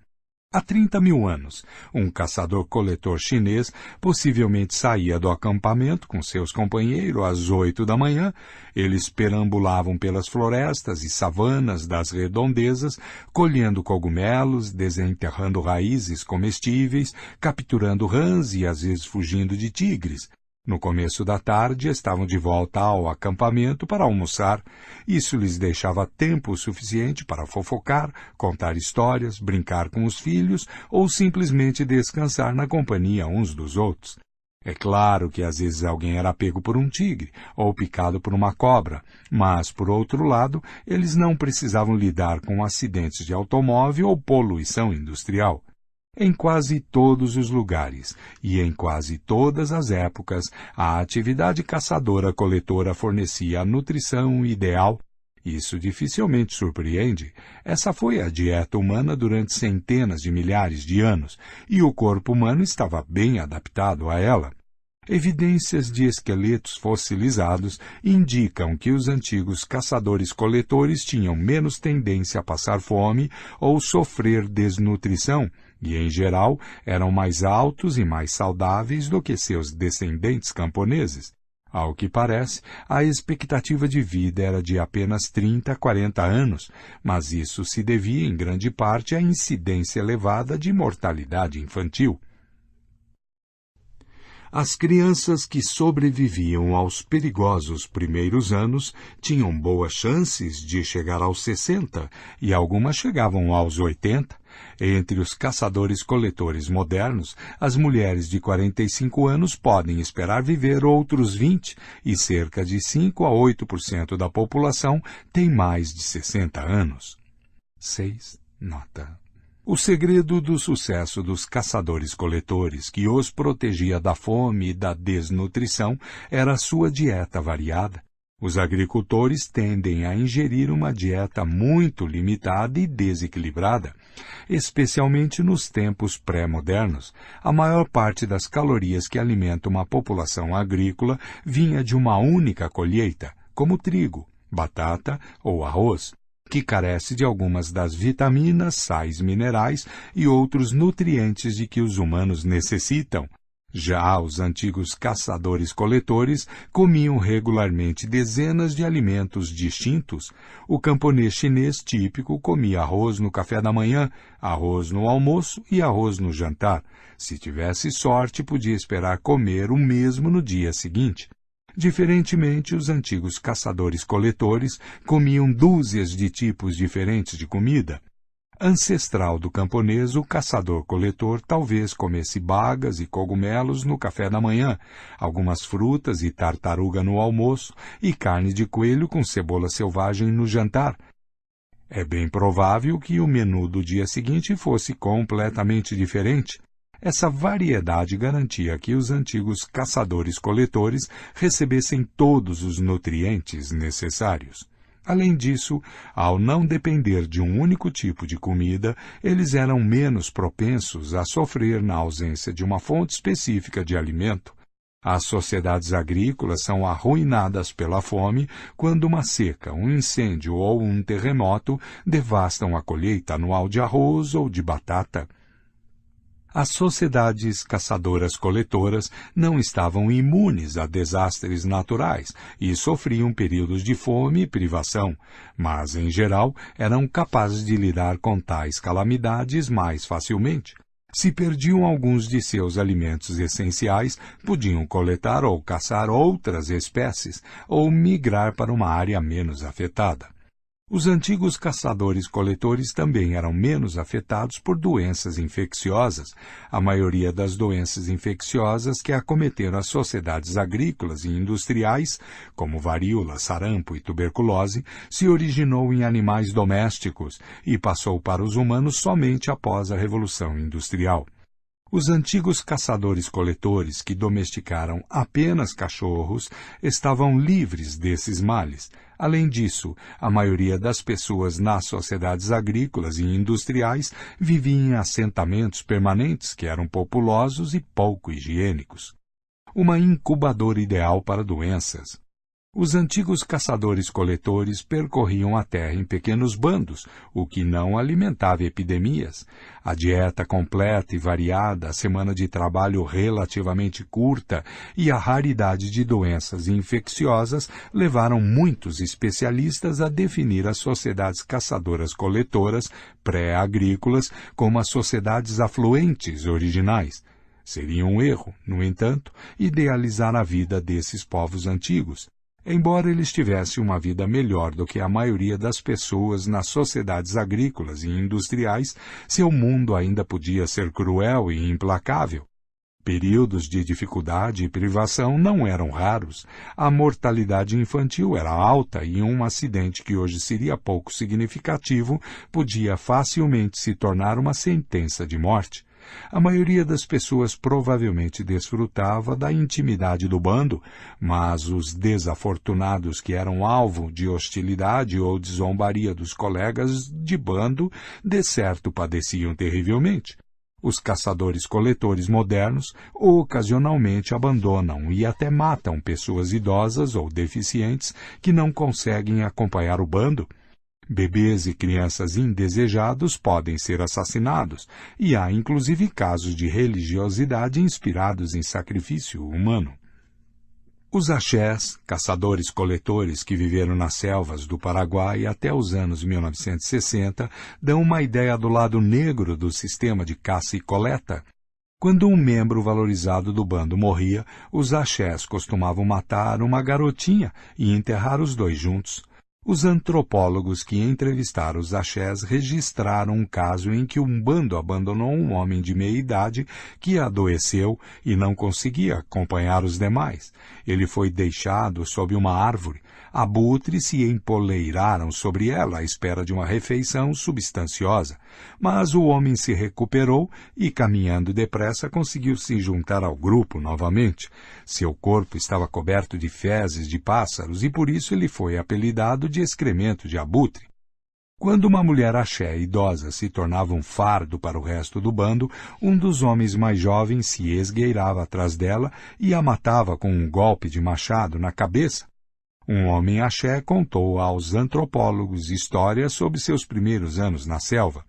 Há 30 mil anos, um caçador-coletor chinês possivelmente saía do acampamento com seus companheiros às 8 da manhã. Eles perambulavam pelas florestas e savanas das redondezas, colhendo cogumelos, desenterrando raízes comestíveis, capturando rãs e às vezes fugindo de tigres. No começo da tarde, estavam de volta ao acampamento para almoçar. Isso lhes deixava tempo suficiente para fofocar, contar histórias, brincar com os filhos ou simplesmente descansar na companhia uns dos outros. É claro que às vezes alguém era pego por um tigre ou picado por uma cobra, mas, por outro lado, eles não precisavam lidar com acidentes de automóvel ou poluição industrial. Em quase todos os lugares e em quase todas as épocas, a atividade caçadora-coletora fornecia a nutrição ideal. Isso dificilmente surpreende. Essa foi a dieta humana durante centenas de milhares de anos, e o corpo humano estava bem adaptado a ela. Evidências de esqueletos fossilizados indicam que os antigos caçadores-coletores tinham menos tendência a passar fome ou sofrer desnutrição, e, em geral, eram mais altos e mais saudáveis do que seus descendentes camponeses. Ao que parece, a expectativa de vida era de apenas 30 a 40 anos, mas isso se devia em grande parte à incidência elevada de mortalidade infantil. As crianças que sobreviviam aos perigosos primeiros anos tinham boas chances de chegar aos 60 e algumas chegavam aos 80. Entre os caçadores-coletores modernos, as mulheres de 45 anos podem esperar viver outros 20 e cerca de 5 a 8% da população tem mais de 60 anos. 6. Nota. O segredo do sucesso dos caçadores-coletores, que os protegia da fome e da desnutrição, era a sua dieta variada. Os agricultores tendem a ingerir uma dieta muito limitada e desequilibrada, especialmente nos tempos pré-modernos. A maior parte das calorias que alimentam uma população agrícola vinha de uma única colheita, como trigo, batata ou arroz, que carece de algumas das vitaminas, sais minerais e outros nutrientes de que os humanos necessitam. Já os antigos caçadores-coletores comiam regularmente dezenas de alimentos distintos. O camponês chinês típico comia arroz no café da manhã, arroz no almoço e arroz no jantar. Se tivesse sorte, podia esperar comer o mesmo no dia seguinte. Diferentemente, os antigos caçadores-coletores comiam dúzias de tipos diferentes de comida. Ancestral do camponês, o caçador-coletor talvez comesse bagas e cogumelos no café da manhã, algumas frutas e tartaruga no almoço e carne de coelho com cebola selvagem no jantar. É bem provável que o menu do dia seguinte fosse completamente diferente. Essa variedade garantia que os antigos caçadores-coletores recebessem todos os nutrientes necessários. Além disso, ao não depender de um único tipo de comida, eles eram menos propensos a sofrer na ausência de uma fonte específica de alimento. As sociedades agrícolas são arruinadas pela fome quando uma seca, um incêndio ou um terremoto devastam a colheita anual de arroz ou de batata. As sociedades caçadoras-coletoras não estavam imunes a desastres naturais e sofriam períodos de fome e privação, mas, em geral, eram capazes de lidar com tais calamidades mais facilmente. Se perdiam alguns de seus alimentos essenciais, podiam coletar ou caçar outras espécies ou migrar para uma área menos afetada. Os antigos caçadores-coletores também eram menos afetados por doenças infecciosas. A maioria das doenças infecciosas que acometeram as sociedades agrícolas e industriais, como varíola, sarampo e tuberculose, se originou em animais domésticos e passou para os humanos somente após a Revolução Industrial. Os antigos caçadores-coletores que domesticaram apenas cachorros estavam livres desses males. Além disso, a maioria das pessoas nas sociedades agrícolas e industriais vivia em assentamentos permanentes que eram populosos e pouco higiênicos. Uma incubadora ideal para doenças. Os antigos caçadores-coletores percorriam a terra em pequenos bandos, o que não alimentava epidemias. A dieta completa e variada, a semana de trabalho relativamente curta e a raridade de doenças infecciosas levaram muitos especialistas a definir as sociedades caçadoras-coletoras pré-agrícolas como as sociedades afluentes originais. Seria um erro, no entanto, idealizar a vida desses povos antigos. Embora eles tivessem uma vida melhor do que a maioria das pessoas nas sociedades agrícolas e industriais, seu mundo ainda podia ser cruel e implacável. Períodos de dificuldade e privação não eram raros. A mortalidade infantil era alta e um acidente que hoje seria pouco significativo podia facilmente se tornar uma sentença de morte. A maioria das pessoas provavelmente desfrutava da intimidade do bando, mas os desafortunados que eram alvo de hostilidade ou de zombaria dos colegas de bando, de certo padeciam terrivelmente. Os caçadores-coletores modernos ocasionalmente abandonam e até matam pessoas idosas ou deficientes que não conseguem acompanhar o bando. Bebês e crianças indesejados podem ser assassinados, e há inclusive casos de religiosidade inspirados em sacrifício humano. Os axés, caçadores-coletores que viveram nas selvas do Paraguai até os anos 1960, dão uma ideia do lado negro do sistema de caça e coleta. Quando um membro valorizado do bando morria, os axés costumavam matar uma garotinha e enterrar os dois juntos. Os antropólogos que entrevistaram os axés registraram um caso em que um bando abandonou um homem de meia-idade que adoeceu e não conseguia acompanhar os demais. Ele foi deixado sob uma árvore. Abutres se empoleiraram sobre ela à espera de uma refeição substanciosa, mas o homem se recuperou e, caminhando depressa, conseguiu se juntar ao grupo novamente. Seu corpo estava coberto de fezes de pássaros e por isso ele foi apelidado de excremento de abutre. Quando uma mulher axé idosa se tornava um fardo para o resto do bando, um dos homens mais jovens se esgueirava atrás dela e a matava com um golpe de machado na cabeça. Um homem axé contou aos antropólogos histórias sobre seus primeiros anos na selva.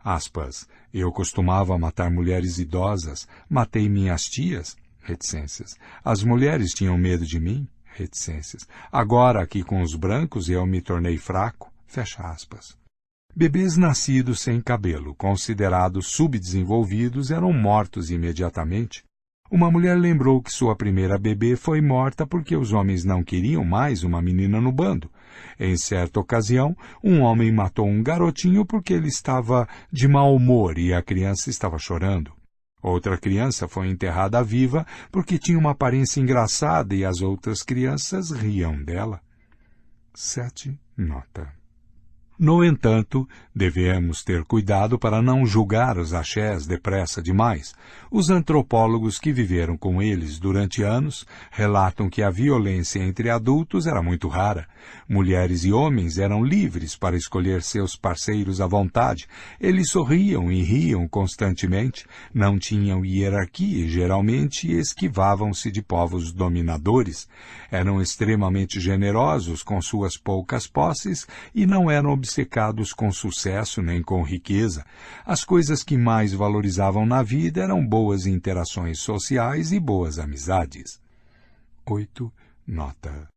Aspas, eu costumava matar mulheres idosas, matei minhas tias, reticências. As mulheres tinham medo de mim, reticências. Agora, aqui com os brancos, eu me tornei fraco. Fecha aspas. Bebês nascidos sem cabelo, considerados subdesenvolvidos, eram mortos imediatamente. Uma mulher lembrou que sua primeira bebê foi morta porque os homens não queriam mais uma menina no bando. Em certa ocasião, um homem matou um garotinho porque ele estava de mau humor e a criança estava chorando. Outra criança foi enterrada viva porque tinha uma aparência engraçada e as outras crianças riam dela. 7. Nota. No entanto, devemos ter cuidado para não julgar os axés depressa demais. Os antropólogos que viveram com eles durante anos relatam que a violência entre adultos era muito rara. Mulheres e homens eram livres para escolher seus parceiros à vontade. Eles sorriam e riam constantemente, não tinham hierarquia e geralmente esquivavam-se de povos dominadores. Eram extremamente generosos com suas poucas posses e não eram obcecados com sucesso nem com riqueza. As coisas que mais valorizavam na vida eram boas interações sociais e boas amizades. 8. Nota.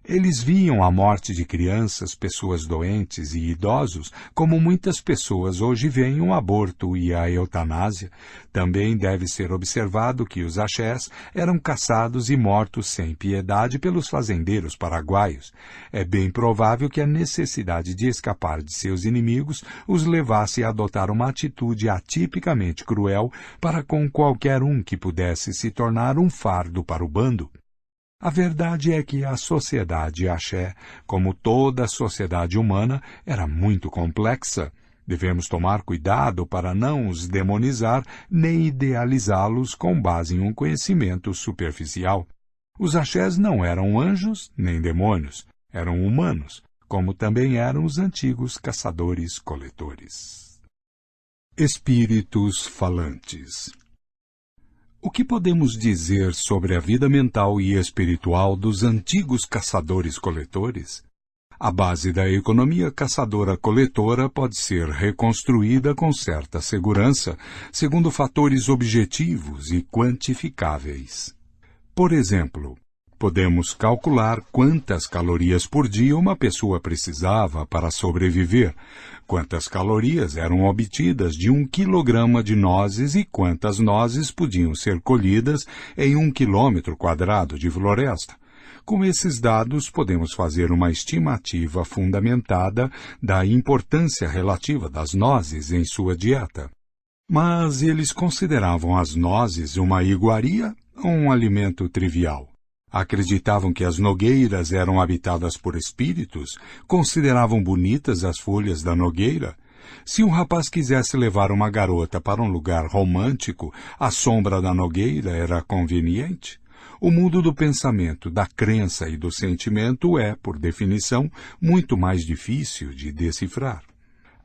Eles viam a morte de crianças, pessoas doentes e idosos, como muitas pessoas hoje veem o aborto e a eutanásia. Também deve ser observado que os axés eram caçados e mortos sem piedade pelos fazendeiros paraguaios. É bem provável que a necessidade de escapar de seus inimigos os levasse a adotar uma atitude atipicamente cruel para com qualquer um que pudesse se tornar um fardo para o bando. A verdade é que a sociedade axé, como toda a sociedade humana, era muito complexa. Devemos tomar cuidado para não os demonizar nem idealizá-los com base em um conhecimento superficial. Os axés não eram anjos nem demônios, eram humanos, como também eram os antigos caçadores-coletores. Espíritos falantes. O que podemos dizer sobre a vida mental e espiritual dos antigos caçadores-coletores? A base da economia caçadora-coletora pode ser reconstruída com certa segurança, segundo fatores objetivos e quantificáveis. Por exemplo, podemos calcular quantas calorias por dia uma pessoa precisava para sobreviver, quantas calorias eram obtidas de 1 quilograma de nozes e quantas nozes podiam ser colhidas em 1 quilômetro quadrado de floresta. Com esses dados, podemos fazer uma estimativa fundamentada da importância relativa das nozes em sua dieta. Mas eles consideravam as nozes uma iguaria ou um alimento trivial? Acreditavam que as nogueiras eram habitadas por espíritos? Consideravam bonitas as folhas da nogueira? Se um rapaz quisesse levar uma garota para um lugar romântico, a sombra da nogueira era conveniente? O mundo do pensamento, da crença e do sentimento é, por definição, muito mais difícil de decifrar.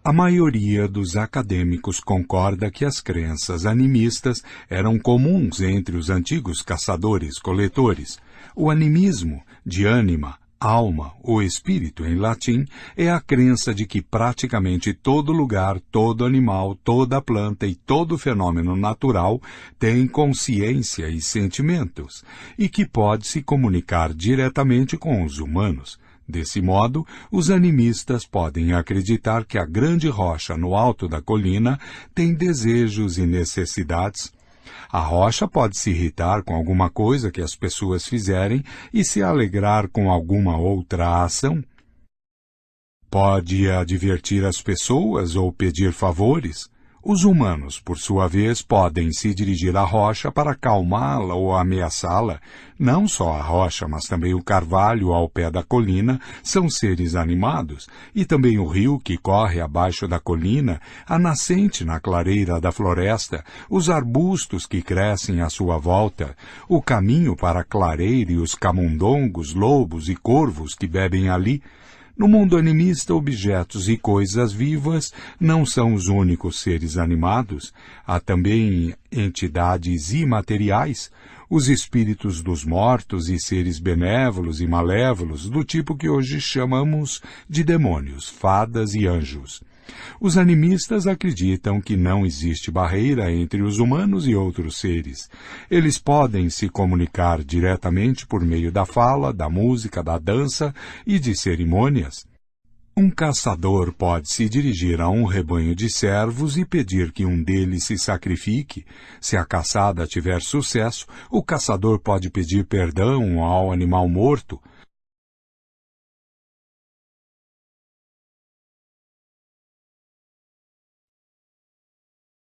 A maioria dos acadêmicos concorda que as crenças animistas eram comuns entre os antigos caçadores-coletores. O animismo, de ânima, alma ou espírito em latim, é a crença de que praticamente todo lugar, todo animal, toda planta e todo fenômeno natural tem consciência e sentimentos, e que pode se comunicar diretamente com os humanos. Desse modo, os animistas podem acreditar que a grande rocha no alto da colina tem desejos e necessidades. A rocha pode se irritar com alguma coisa que as pessoas fizerem e se alegrar com alguma outra ação. Pode advertir as pessoas ou pedir favores. Os humanos, por sua vez, podem se dirigir à rocha para acalmá-la ou ameaçá-la. Não só a rocha, mas também o carvalho ao pé da colina são seres animados, e também o rio que corre abaixo da colina, a nascente na clareira da floresta, os arbustos que crescem à sua volta, o caminho para a clareira e os camundongos, lobos e corvos que bebem ali. No mundo animista, objetos e coisas vivas não são os únicos seres animados. Há também entidades imateriais, os espíritos dos mortos e seres benévolos e malévolos, do tipo que hoje chamamos de demônios, fadas e anjos. Os animistas acreditam que não existe barreira entre os humanos e outros seres. Eles podem se comunicar diretamente por meio da fala, da música, da dança e de cerimônias. Um caçador pode se dirigir a um rebanho de servos e pedir que um deles se sacrifique. Se a caçada tiver sucesso, o caçador pode pedir perdão ao animal morto.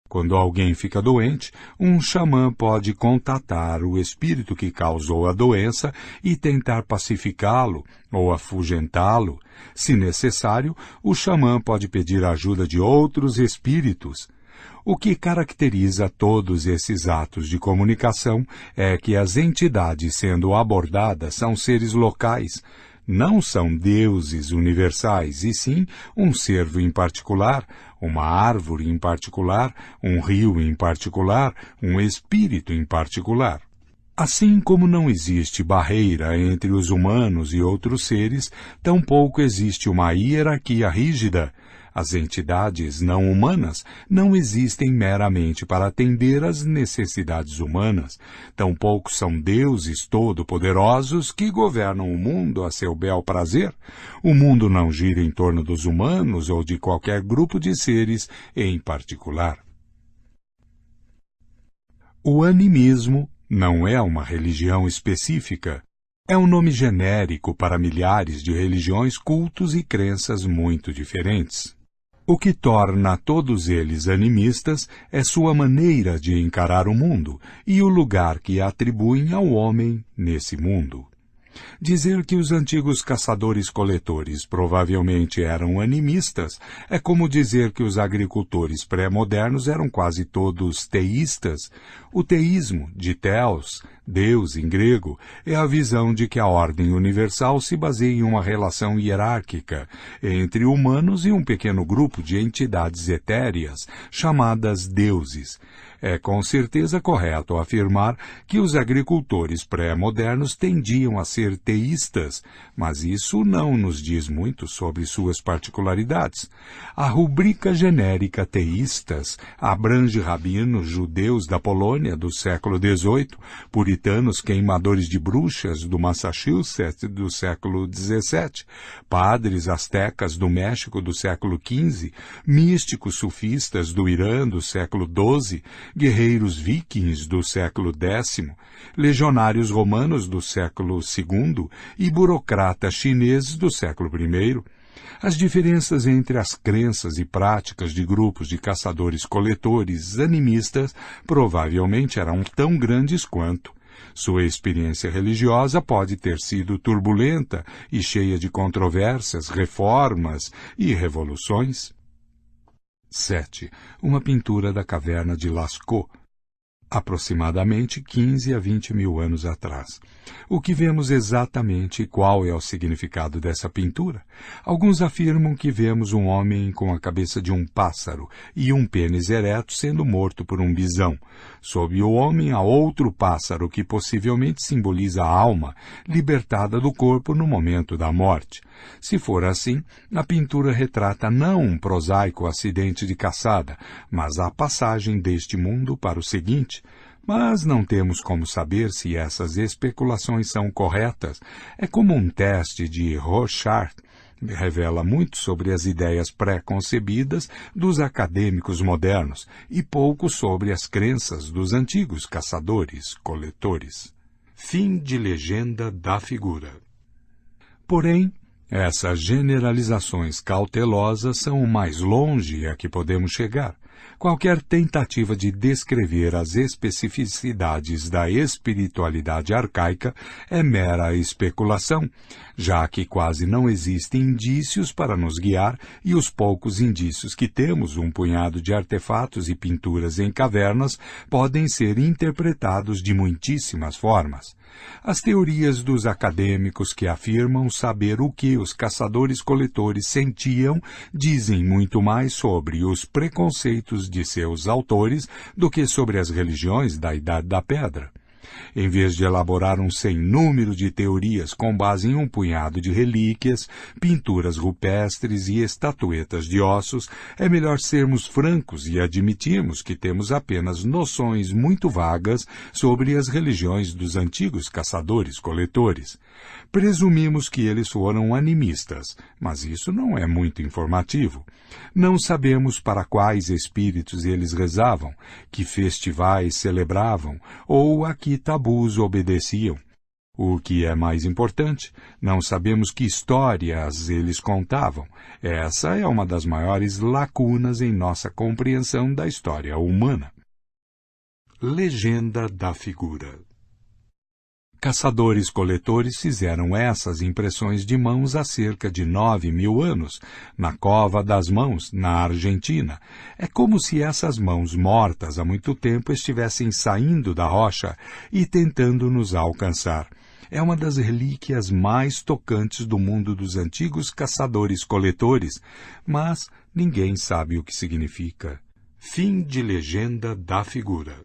Quando alguém fica doente, um xamã pode contatar o espírito que causou a doença e tentar pacificá-lo ou afugentá-lo. Se necessário, o xamã pode pedir a ajuda de outros espíritos. O que caracteriza todos esses atos de comunicação é que as entidades sendo abordadas são seres locais. Não são deuses universais, e sim um cervo em particular, uma árvore em particular, um rio em particular, um espírito em particular. Assim como não existe barreira entre os humanos e outros seres, tampouco existe uma hierarquia rígida. As entidades não humanas não existem meramente para atender às necessidades humanas. Tampouco são deuses todo-poderosos que governam o mundo a seu bel prazer. O mundo não gira em torno dos humanos ou de qualquer grupo de seres em particular. O animismo não é uma religião específica. É um nome genérico para milhares de religiões, cultos e crenças muito diferentes. O que torna todos eles animistas é sua maneira de encarar o mundo e o lugar que atribuem ao homem nesse mundo. Dizer que os antigos caçadores-coletores provavelmente eram animistas é como dizer que os agricultores pré-modernos eram quase todos teístas. O teísmo, de Theos, Deus em grego, é a visão de que a ordem universal se baseia em uma relação hierárquica entre humanos e um pequeno grupo de entidades etéreas, chamadas deuses. É com certeza correto afirmar que os agricultores pré-modernos tendiam a ser teístas, mas isso não nos diz muito sobre suas particularidades. A rubrica genérica teístas abrange rabinos judeus da Polônia do século XVIII, puritanos queimadores de bruxas do Massachusetts do século XVII, padres astecas do México do século XV, místicos sufistas do Irã do século XII, guerreiros vikings do século X, legionários romanos do século II e burocratas chineses do século I. As diferenças entre as crenças e práticas de grupos de caçadores-coletores animistas provavelmente eram tão grandes quanto. Sua experiência religiosa pode ter sido turbulenta e cheia de controvérsias, reformas e revoluções. 7. Uma pintura da caverna de Lascaux, aproximadamente 15 a 20 mil anos atrás. O que vemos exatamente e qual é o significado dessa pintura? Alguns afirmam que vemos um homem com a cabeça de um pássaro e um pênis ereto sendo morto por um bisão. Sob o homem há outro pássaro que possivelmente simboliza a alma, libertada do corpo no momento da morte. Se for assim, a pintura retrata não um prosaico acidente de caçada, mas a passagem deste mundo para o seguinte. Mas não temos como saber se essas especulações são corretas. É como um teste de Rorschach. Revela muito sobre as ideias pré-concebidas dos acadêmicos modernos e pouco sobre as crenças dos antigos caçadores-coletores. Fim de legenda da figura. Porém, essas generalizações cautelosas são o mais longe a que podemos chegar. Qualquer tentativa de descrever as especificidades da espiritualidade arcaica é mera especulação, já que quase não existem indícios para nos guiar e os poucos indícios que temos, um punhado de artefatos e pinturas em cavernas, podem ser interpretados de muitíssimas formas. As teorias dos acadêmicos que afirmam saber o que os caçadores-coletores sentiam dizem muito mais sobre os preconceitos de seus autores do que sobre as religiões da Idade da Pedra. Em vez de elaborar um sem número de teorias com base em um punhado de relíquias, pinturas rupestres e estatuetas de ossos, é melhor sermos francos e admitirmos que temos apenas noções muito vagas sobre as religiões dos antigos caçadores-coletores. Presumimos que eles foram animistas, mas isso não é muito informativo. Não sabemos para quais espíritos eles rezavam, que festivais celebravam ou a que tabus obedeciam. O que é mais importante, não sabemos que histórias eles contavam. Essa é uma das maiores lacunas em nossa compreensão da história humana. Legenda da figura. Caçadores-coletores fizeram essas impressões de mãos há cerca de 9.000 anos, na Cova das Mãos, na Argentina. É como se essas mãos mortas há muito tempo estivessem saindo da rocha e tentando nos alcançar. É uma das relíquias mais tocantes do mundo dos antigos caçadores-coletores, mas ninguém sabe o que significa. Fim de Legenda da figura.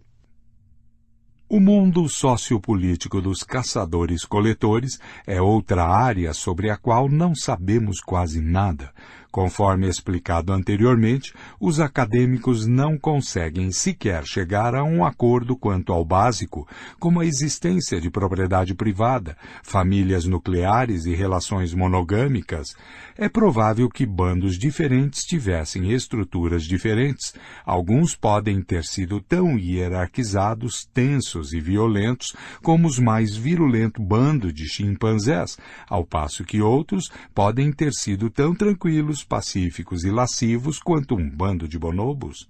O mundo sociopolítico dos caçadores-coletores é outra área sobre a qual não sabemos quase nada. Conforme explicado anteriormente, os acadêmicos não conseguem sequer chegar a um acordo quanto ao básico, como a existência de propriedade privada, famílias nucleares e relações monogâmicas. É provável que bandos diferentes tivessem estruturas diferentes. Alguns podem ter sido tão hierarquizados, tensos e violentos como os mais virulento bando de chimpanzés, ao passo que outros podem ter sido tão tranquilos, pacíficos e lascivos quanto um bando de bonobos.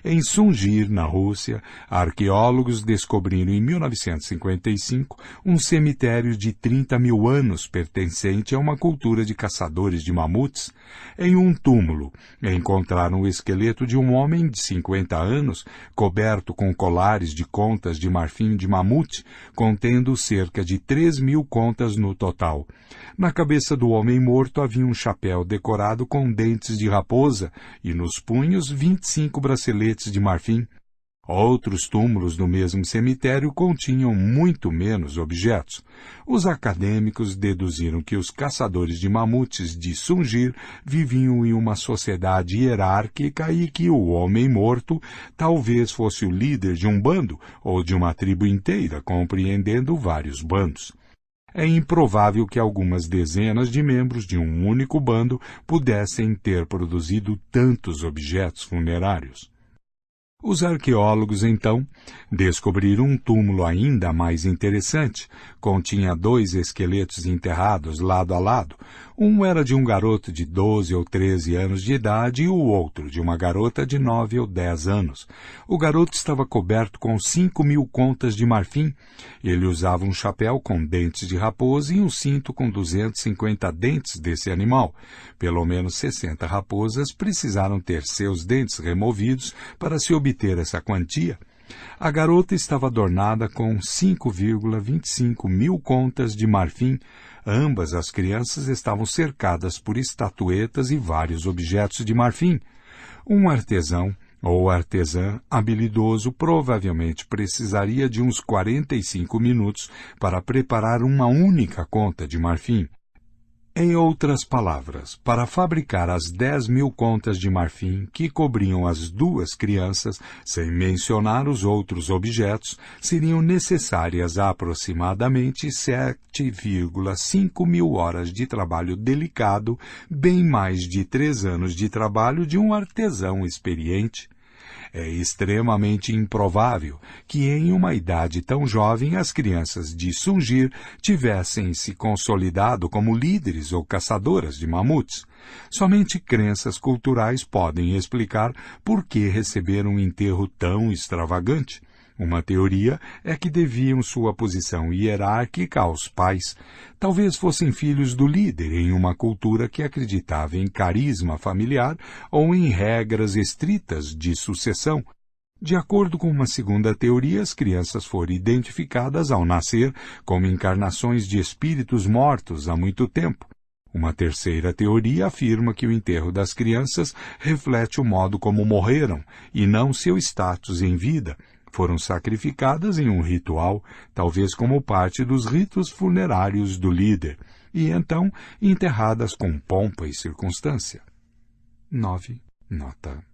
Em Sungir, na Rússia, arqueólogos descobriram em 1955 um cemitério de 30.000 anos pertencente a uma cultura de caçadores de mamutes. Em um túmulo, encontraram o esqueleto de um homem de 50 anos, coberto com colares de contas de marfim de mamute, contendo cerca de 3.000 contas no total. Na cabeça do homem morto havia um chapéu decorado com dentes de raposa e nos punhos 25 braceletes de marfim. Outros túmulos no mesmo cemitério continham muito menos objetos. Os acadêmicos deduziram que os caçadores de mamutes de Sungir viviam em uma sociedade hierárquica e que o homem morto talvez fosse o líder de um bando ou de uma tribo inteira, compreendendo vários bandos. É improvável que algumas dezenas de membros de um único bando pudessem ter produzido tantos objetos funerários. Os arqueólogos, então, descobriram um túmulo ainda mais interessante. Continha 2 esqueletos enterrados lado a lado. Um era de um garoto de 12 ou 13 anos de idade e o outro de uma garota de 9 ou 10 anos. O garoto estava coberto com 5.000 contas de marfim. Ele usava um chapéu com dentes de raposa e um cinto com 250 dentes desse animal. Pelo menos 60 raposas precisaram ter seus dentes removidos para se obter essa quantia. A garota estava adornada com 5,25 mil contas de marfim. Ambas as crianças estavam cercadas por estatuetas e vários objetos de marfim. Um artesão ou artesã habilidoso provavelmente precisaria de uns 45 minutos para preparar uma única conta de marfim. Em outras palavras, para fabricar as 10.000 contas de marfim que cobriam as 2 crianças, sem mencionar os outros objetos, seriam necessárias aproximadamente 7,5 mil horas de trabalho delicado, bem mais de 3 anos de trabalho de um artesão experiente. É extremamente improvável que em uma idade tão jovem as crianças de Sungir tivessem se consolidado como líderes ou caçadoras de mamutes. Somente crenças culturais podem explicar por que receberam um enterro tão extravagante. Uma teoria é que deviam sua posição hierárquica aos pais. Talvez fossem filhos do líder em uma cultura que acreditava em carisma familiar ou em regras estritas de sucessão. De acordo com uma segunda teoria, as crianças foram identificadas ao nascer como encarnações de espíritos mortos há muito tempo. Uma terceira teoria afirma que o enterro das crianças reflete o modo como morreram e não seu status em vida. Foram sacrificadas em um ritual, talvez como parte dos ritos funerários do líder, e então enterradas com pompa e circunstância. 9. Nota.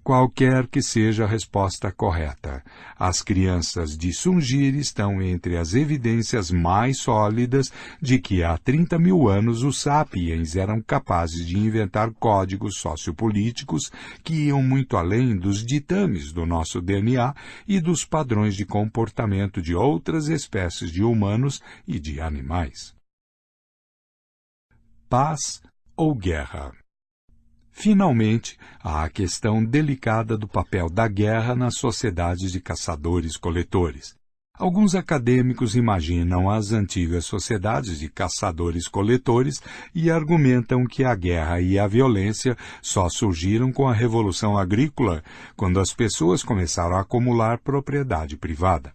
Qualquer que seja a resposta correta, as crianças de Sungir estão entre as evidências mais sólidas de que há 30 mil anos os sapiens eram capazes de inventar códigos sociopolíticos que iam muito além dos ditames do nosso DNA e dos padrões de comportamento de outras espécies de humanos e de animais. Paz ou guerra? Finalmente, há a questão delicada do papel da guerra nas sociedades de caçadores-coletores. Alguns acadêmicos imaginam as antigas sociedades de caçadores-coletores e argumentam que a guerra e a violência só surgiram com a Revolução Agrícola, quando as pessoas começaram a acumular propriedade privada.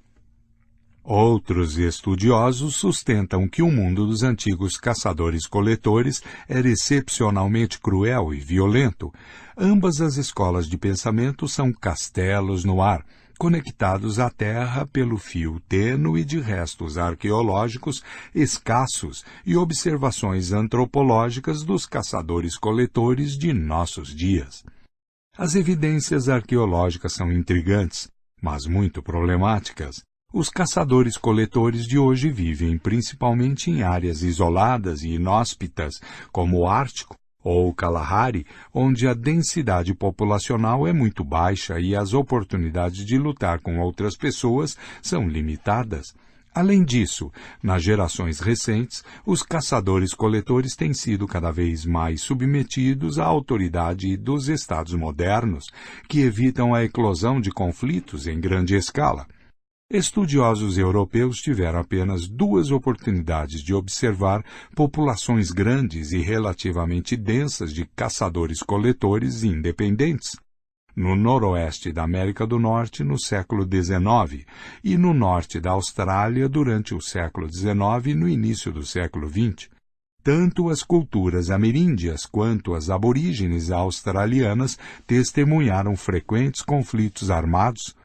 Outros estudiosos sustentam que o mundo dos antigos caçadores-coletores era excepcionalmente cruel e violento. Ambas as escolas de pensamento são castelos no ar, conectados à terra pelo fio tênue de restos arqueológicos escassos e observações antropológicas dos caçadores-coletores de nossos dias. As evidências arqueológicas são intrigantes, mas muito problemáticas. Os caçadores-coletores de hoje vivem principalmente em áreas isoladas e inóspitas, como o Ártico ou o Kalahari, onde a densidade populacional é muito baixa e as oportunidades de lutar com outras pessoas são limitadas. Além disso, nas gerações recentes, os caçadores-coletores têm sido cada vez mais submetidos à autoridade dos Estados modernos, que evitam a eclosão de conflitos em grande escala. Estudiosos europeus tiveram apenas 2 oportunidades de observar populações grandes e relativamente densas de caçadores-coletores independentes, no noroeste da América do Norte no século XIX e no norte da Austrália durante o século XIX e no início do século XX. Tanto as culturas ameríndias quanto as aborígenes australianas testemunharam frequentes conflitos armados.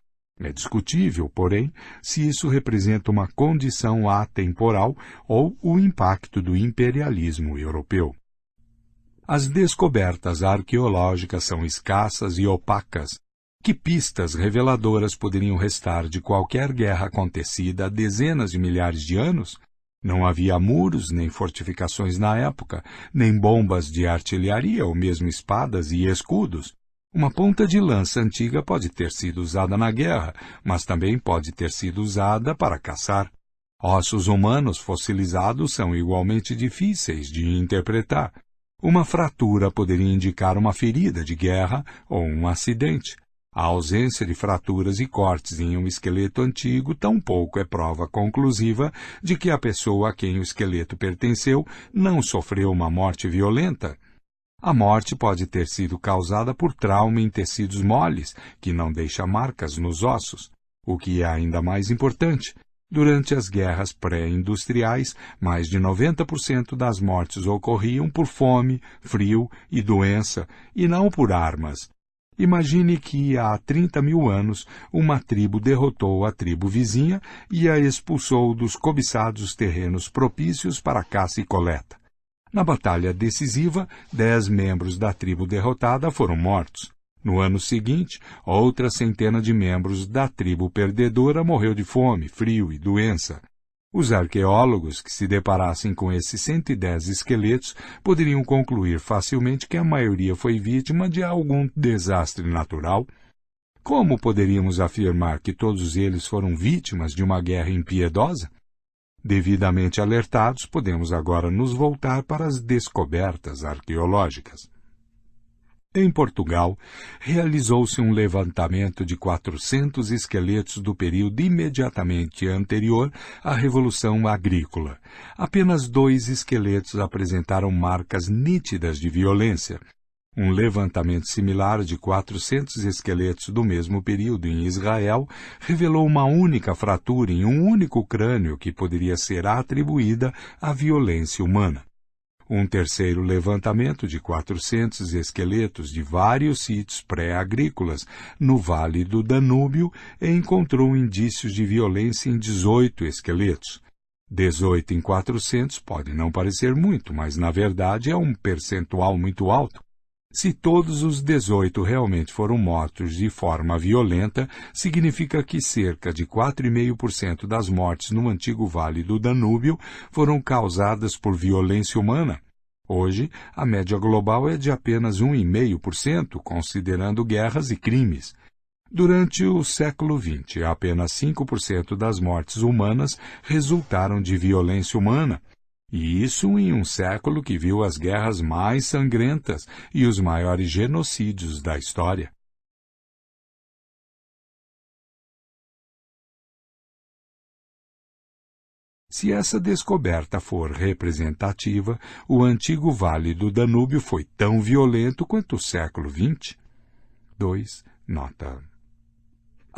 É discutível, porém, se isso representa uma condição atemporal ou o impacto do imperialismo europeu. As descobertas arqueológicas são escassas e opacas. Que pistas reveladoras poderiam restar de qualquer guerra acontecida há dezenas de milhares de anos? Não havia muros nem fortificações na época, nem bombas de artilharia ou mesmo espadas e escudos. Uma ponta de lança antiga pode ter sido usada na guerra, mas também pode ter sido usada para caçar. Ossos humanos fossilizados são igualmente difíceis de interpretar. Uma fratura poderia indicar uma ferida de guerra ou um acidente. A ausência de fraturas e cortes em um esqueleto antigo tampouco é prova conclusiva de que a pessoa a quem o esqueleto pertenceu não sofreu uma morte violenta. A morte pode ter sido causada por trauma em tecidos moles, que não deixa marcas nos ossos. O que é ainda mais importante, durante as guerras pré-industriais, mais de 90% das mortes ocorriam por fome, frio e doença, e não por armas. Imagine que há 30 mil anos uma tribo derrotou a tribo vizinha e a expulsou dos cobiçados terrenos propícios para caça e coleta. Na batalha decisiva, 10 membros da tribo derrotada foram mortos. No ano seguinte, outra centena de membros da tribo perdedora morreu de fome, frio e doença. Os arqueólogos que se deparassem com esses 110 esqueletos poderiam concluir facilmente que a maioria foi vítima de algum desastre natural. Como poderíamos afirmar que todos eles foram vítimas de uma guerra impiedosa? Devidamente alertados, podemos agora nos voltar para as descobertas arqueológicas. Em Portugal, realizou-se um levantamento de 400 esqueletos do período imediatamente anterior à Revolução Agrícola. Apenas 2 esqueletos apresentaram marcas nítidas de violência. Um levantamento similar de 400 esqueletos do mesmo período em Israel revelou uma única fratura em um único crânio que poderia ser atribuída à violência humana. Um terceiro levantamento de 400 esqueletos de vários sítios pré-agrícolas no Vale do Danúbio encontrou indícios de violência em 18 esqueletos. 18 em 400 pode não parecer muito, mas na verdade é um percentual muito alto. Se todos os 18 realmente foram mortos de forma violenta, significa que cerca de 4,5% das mortes no antigo Vale do Danúbio foram causadas por violência humana. Hoje, a média global é de apenas 1,5%, considerando guerras e crimes. Durante o século XX, apenas 5% das mortes humanas resultaram de violência humana. E isso em um século que viu as guerras mais sangrentas e os maiores genocídios da história. Se essa descoberta for representativa, o antigo Vale do Danúbio foi tão violento quanto o século XX. 2. Nota.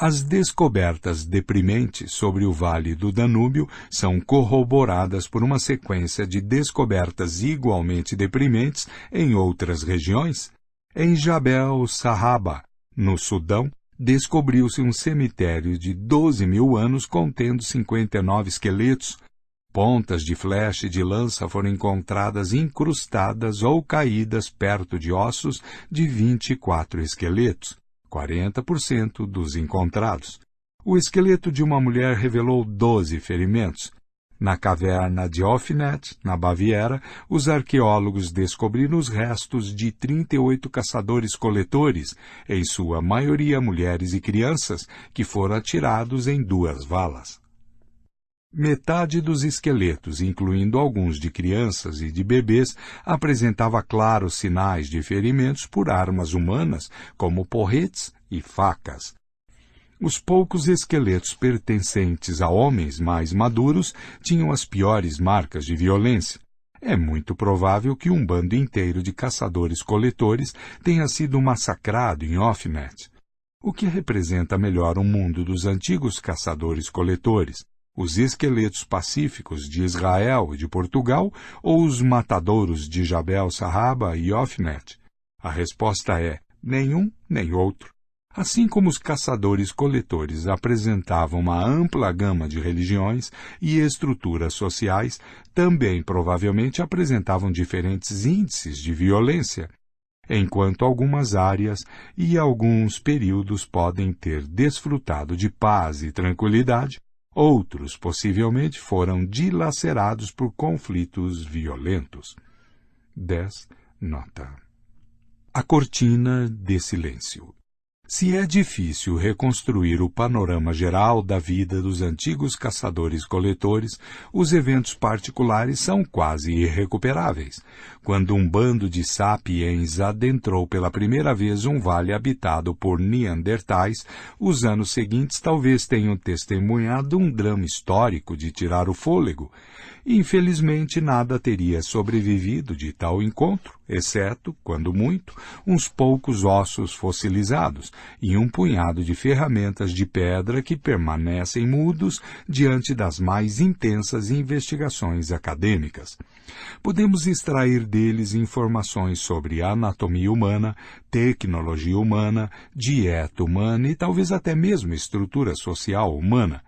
As descobertas deprimentes sobre o Vale do Danúbio são corroboradas por uma sequência de descobertas igualmente deprimentes em outras regiões. Em Jabel Sahaba, no Sudão, descobriu-se um cemitério de 12.000 anos contendo 59 esqueletos. Pontas de flecha e de lança foram encontradas incrustadas ou caídas perto de ossos de 24 esqueletos. 40% dos encontrados. O esqueleto de uma mulher revelou 12 ferimentos. Na caverna de Ofnet, na Baviera, os arqueólogos descobriram os restos de 38 caçadores-coletores, em sua maioria mulheres e crianças, que foram atirados em 2 valas. Metade dos esqueletos, incluindo alguns de crianças e de bebês, apresentava claros sinais de ferimentos por armas humanas, como porretes e facas. Os poucos esqueletos pertencentes a homens mais maduros tinham as piores marcas de violência. É muito provável que um bando inteiro de caçadores-coletores tenha sido massacrado em Ofnet. O que representa melhor o mundo dos antigos caçadores-coletores? Os esqueletos pacíficos de Israel e de Portugal ou os matadouros de Jabel Sahaba e Ofnet? A resposta é nenhum nem outro. Assim como os caçadores-coletores apresentavam uma ampla gama de religiões e estruturas sociais, também provavelmente apresentavam diferentes índices de violência, enquanto algumas áreas e alguns períodos podem ter desfrutado de paz e tranquilidade, outros possivelmente foram dilacerados por conflitos violentos. 10. Nota. A cortina de silêncio. Se é difícil reconstruir o panorama geral da vida dos antigos caçadores-coletores, os eventos particulares são quase irrecuperáveis. Quando um bando de sapiens adentrou pela primeira vez um vale habitado por neandertais, os anos seguintes talvez tenham testemunhado um drama histórico de tirar o fôlego. Infelizmente, nada teria sobrevivido de tal encontro, exceto, quando muito, uns poucos ossos fossilizados e um punhado de ferramentas de pedra que permanecem mudos diante das mais intensas investigações acadêmicas. Podemos extrair deles informações sobre anatomia humana, tecnologia humana, dieta humana e talvez até mesmo estrutura social humana.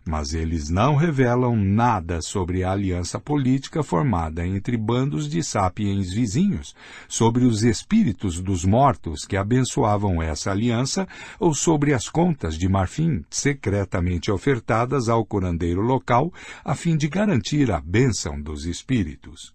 Mas eles não revelam nada sobre a aliança política formada entre bandos de sapiens vizinhos, sobre os espíritos dos mortos que abençoavam essa aliança ou sobre as contas de marfim secretamente ofertadas ao curandeiro local a fim de garantir a bênção dos espíritos.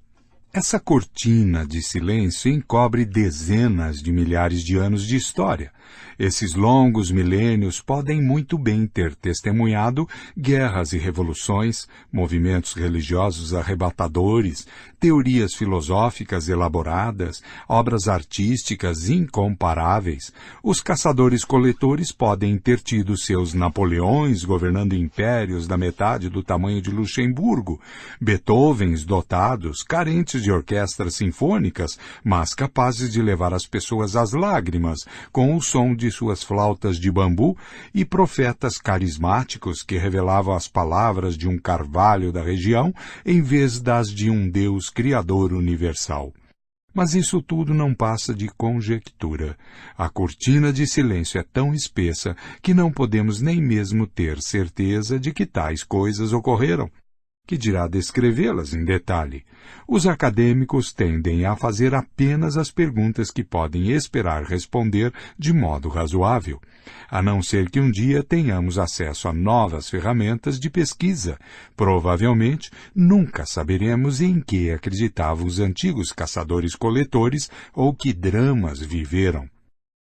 Essa cortina de silêncio encobre dezenas de milhares de anos de história. Esses longos milênios podem muito bem ter testemunhado guerras e revoluções, movimentos religiosos arrebatadores, teorias filosóficas elaboradas, obras artísticas incomparáveis. Os caçadores-coletores podem ter tido seus Napoleões governando impérios da metade do tamanho de Luxemburgo, Beethovens dotados, carentes de orquestras sinfônicas, mas capazes de levar as pessoas às lágrimas com o som de suas flautas de bambu, e profetas carismáticos que revelavam as palavras de um carvalho da região em vez das de um Deus criador universal. Mas isso tudo não passa de conjectura. A cortina de silêncio é tão espessa que não podemos nem mesmo ter certeza de que tais coisas ocorreram. Que dirá descrevê-las em detalhe. Os acadêmicos tendem a fazer apenas as perguntas que podem esperar responder de modo razoável, a não ser que um dia tenhamos acesso a novas ferramentas de pesquisa. Provavelmente, nunca saberemos em que acreditavam os antigos caçadores-coletores ou que dramas viveram.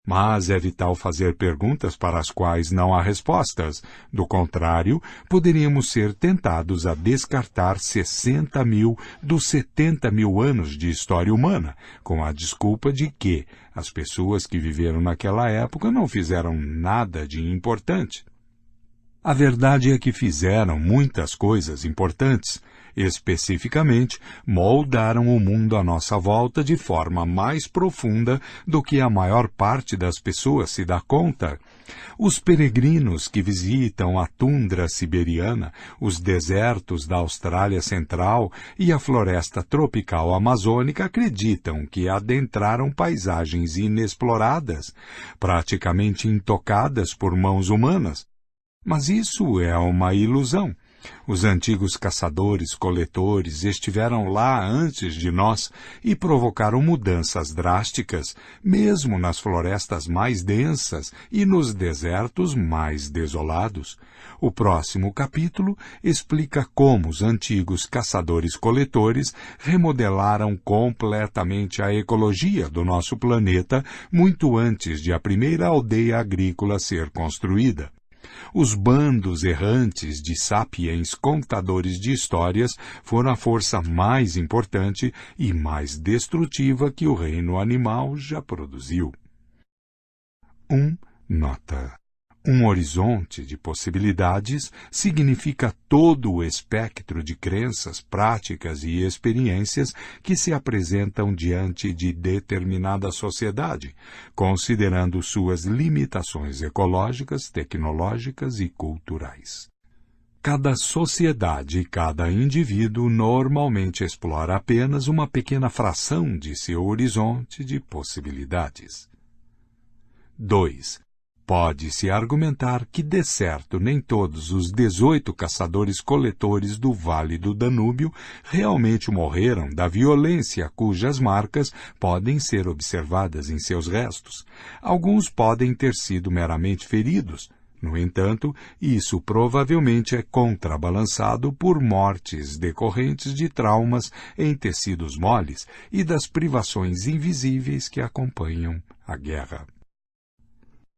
Mas é vital fazer perguntas para as quais não há respostas. Do contrário, poderíamos ser tentados a descartar 60.000 dos 70.000 anos de história humana, com a desculpa de que as pessoas que viveram naquela época não fizeram nada de importante. A verdade é que fizeram muitas coisas importantes. Especificamente, moldaram o mundo à nossa volta de forma mais profunda do que a maior parte das pessoas se dá conta. Os peregrinos que visitam a tundra siberiana, os desertos da Austrália Central e a floresta tropical amazônica acreditam que adentraram paisagens inexploradas, praticamente intocadas por mãos humanas. Mas isso é uma ilusão. Os antigos caçadores-coletores estiveram lá antes de nós e provocaram mudanças drásticas, mesmo nas florestas mais densas e nos desertos mais desolados. O próximo capítulo explica como os antigos caçadores-coletores remodelaram completamente a ecologia do nosso planeta muito antes de a primeira aldeia agrícola ser construída. Os bandos errantes de sapiens contadores de histórias foram a força mais importante e mais destrutiva que o reino animal já produziu. Nota. Um horizonte de possibilidades significa todo o espectro de crenças, práticas e experiências que se apresentam diante de determinada sociedade, considerando suas limitações ecológicas, tecnológicas e culturais. Cada sociedade e cada indivíduo normalmente explora apenas uma pequena fração de seu horizonte de possibilidades. 2. Pode-se argumentar que, de certo, nem todos os 18 caçadores-coletores do Vale do Danúbio realmente morreram da violência cujas marcas podem ser observadas em seus restos. Alguns podem ter sido meramente feridos. No entanto, isso provavelmente é contrabalançado por mortes decorrentes de traumas em tecidos moles e das privações invisíveis que acompanham a guerra.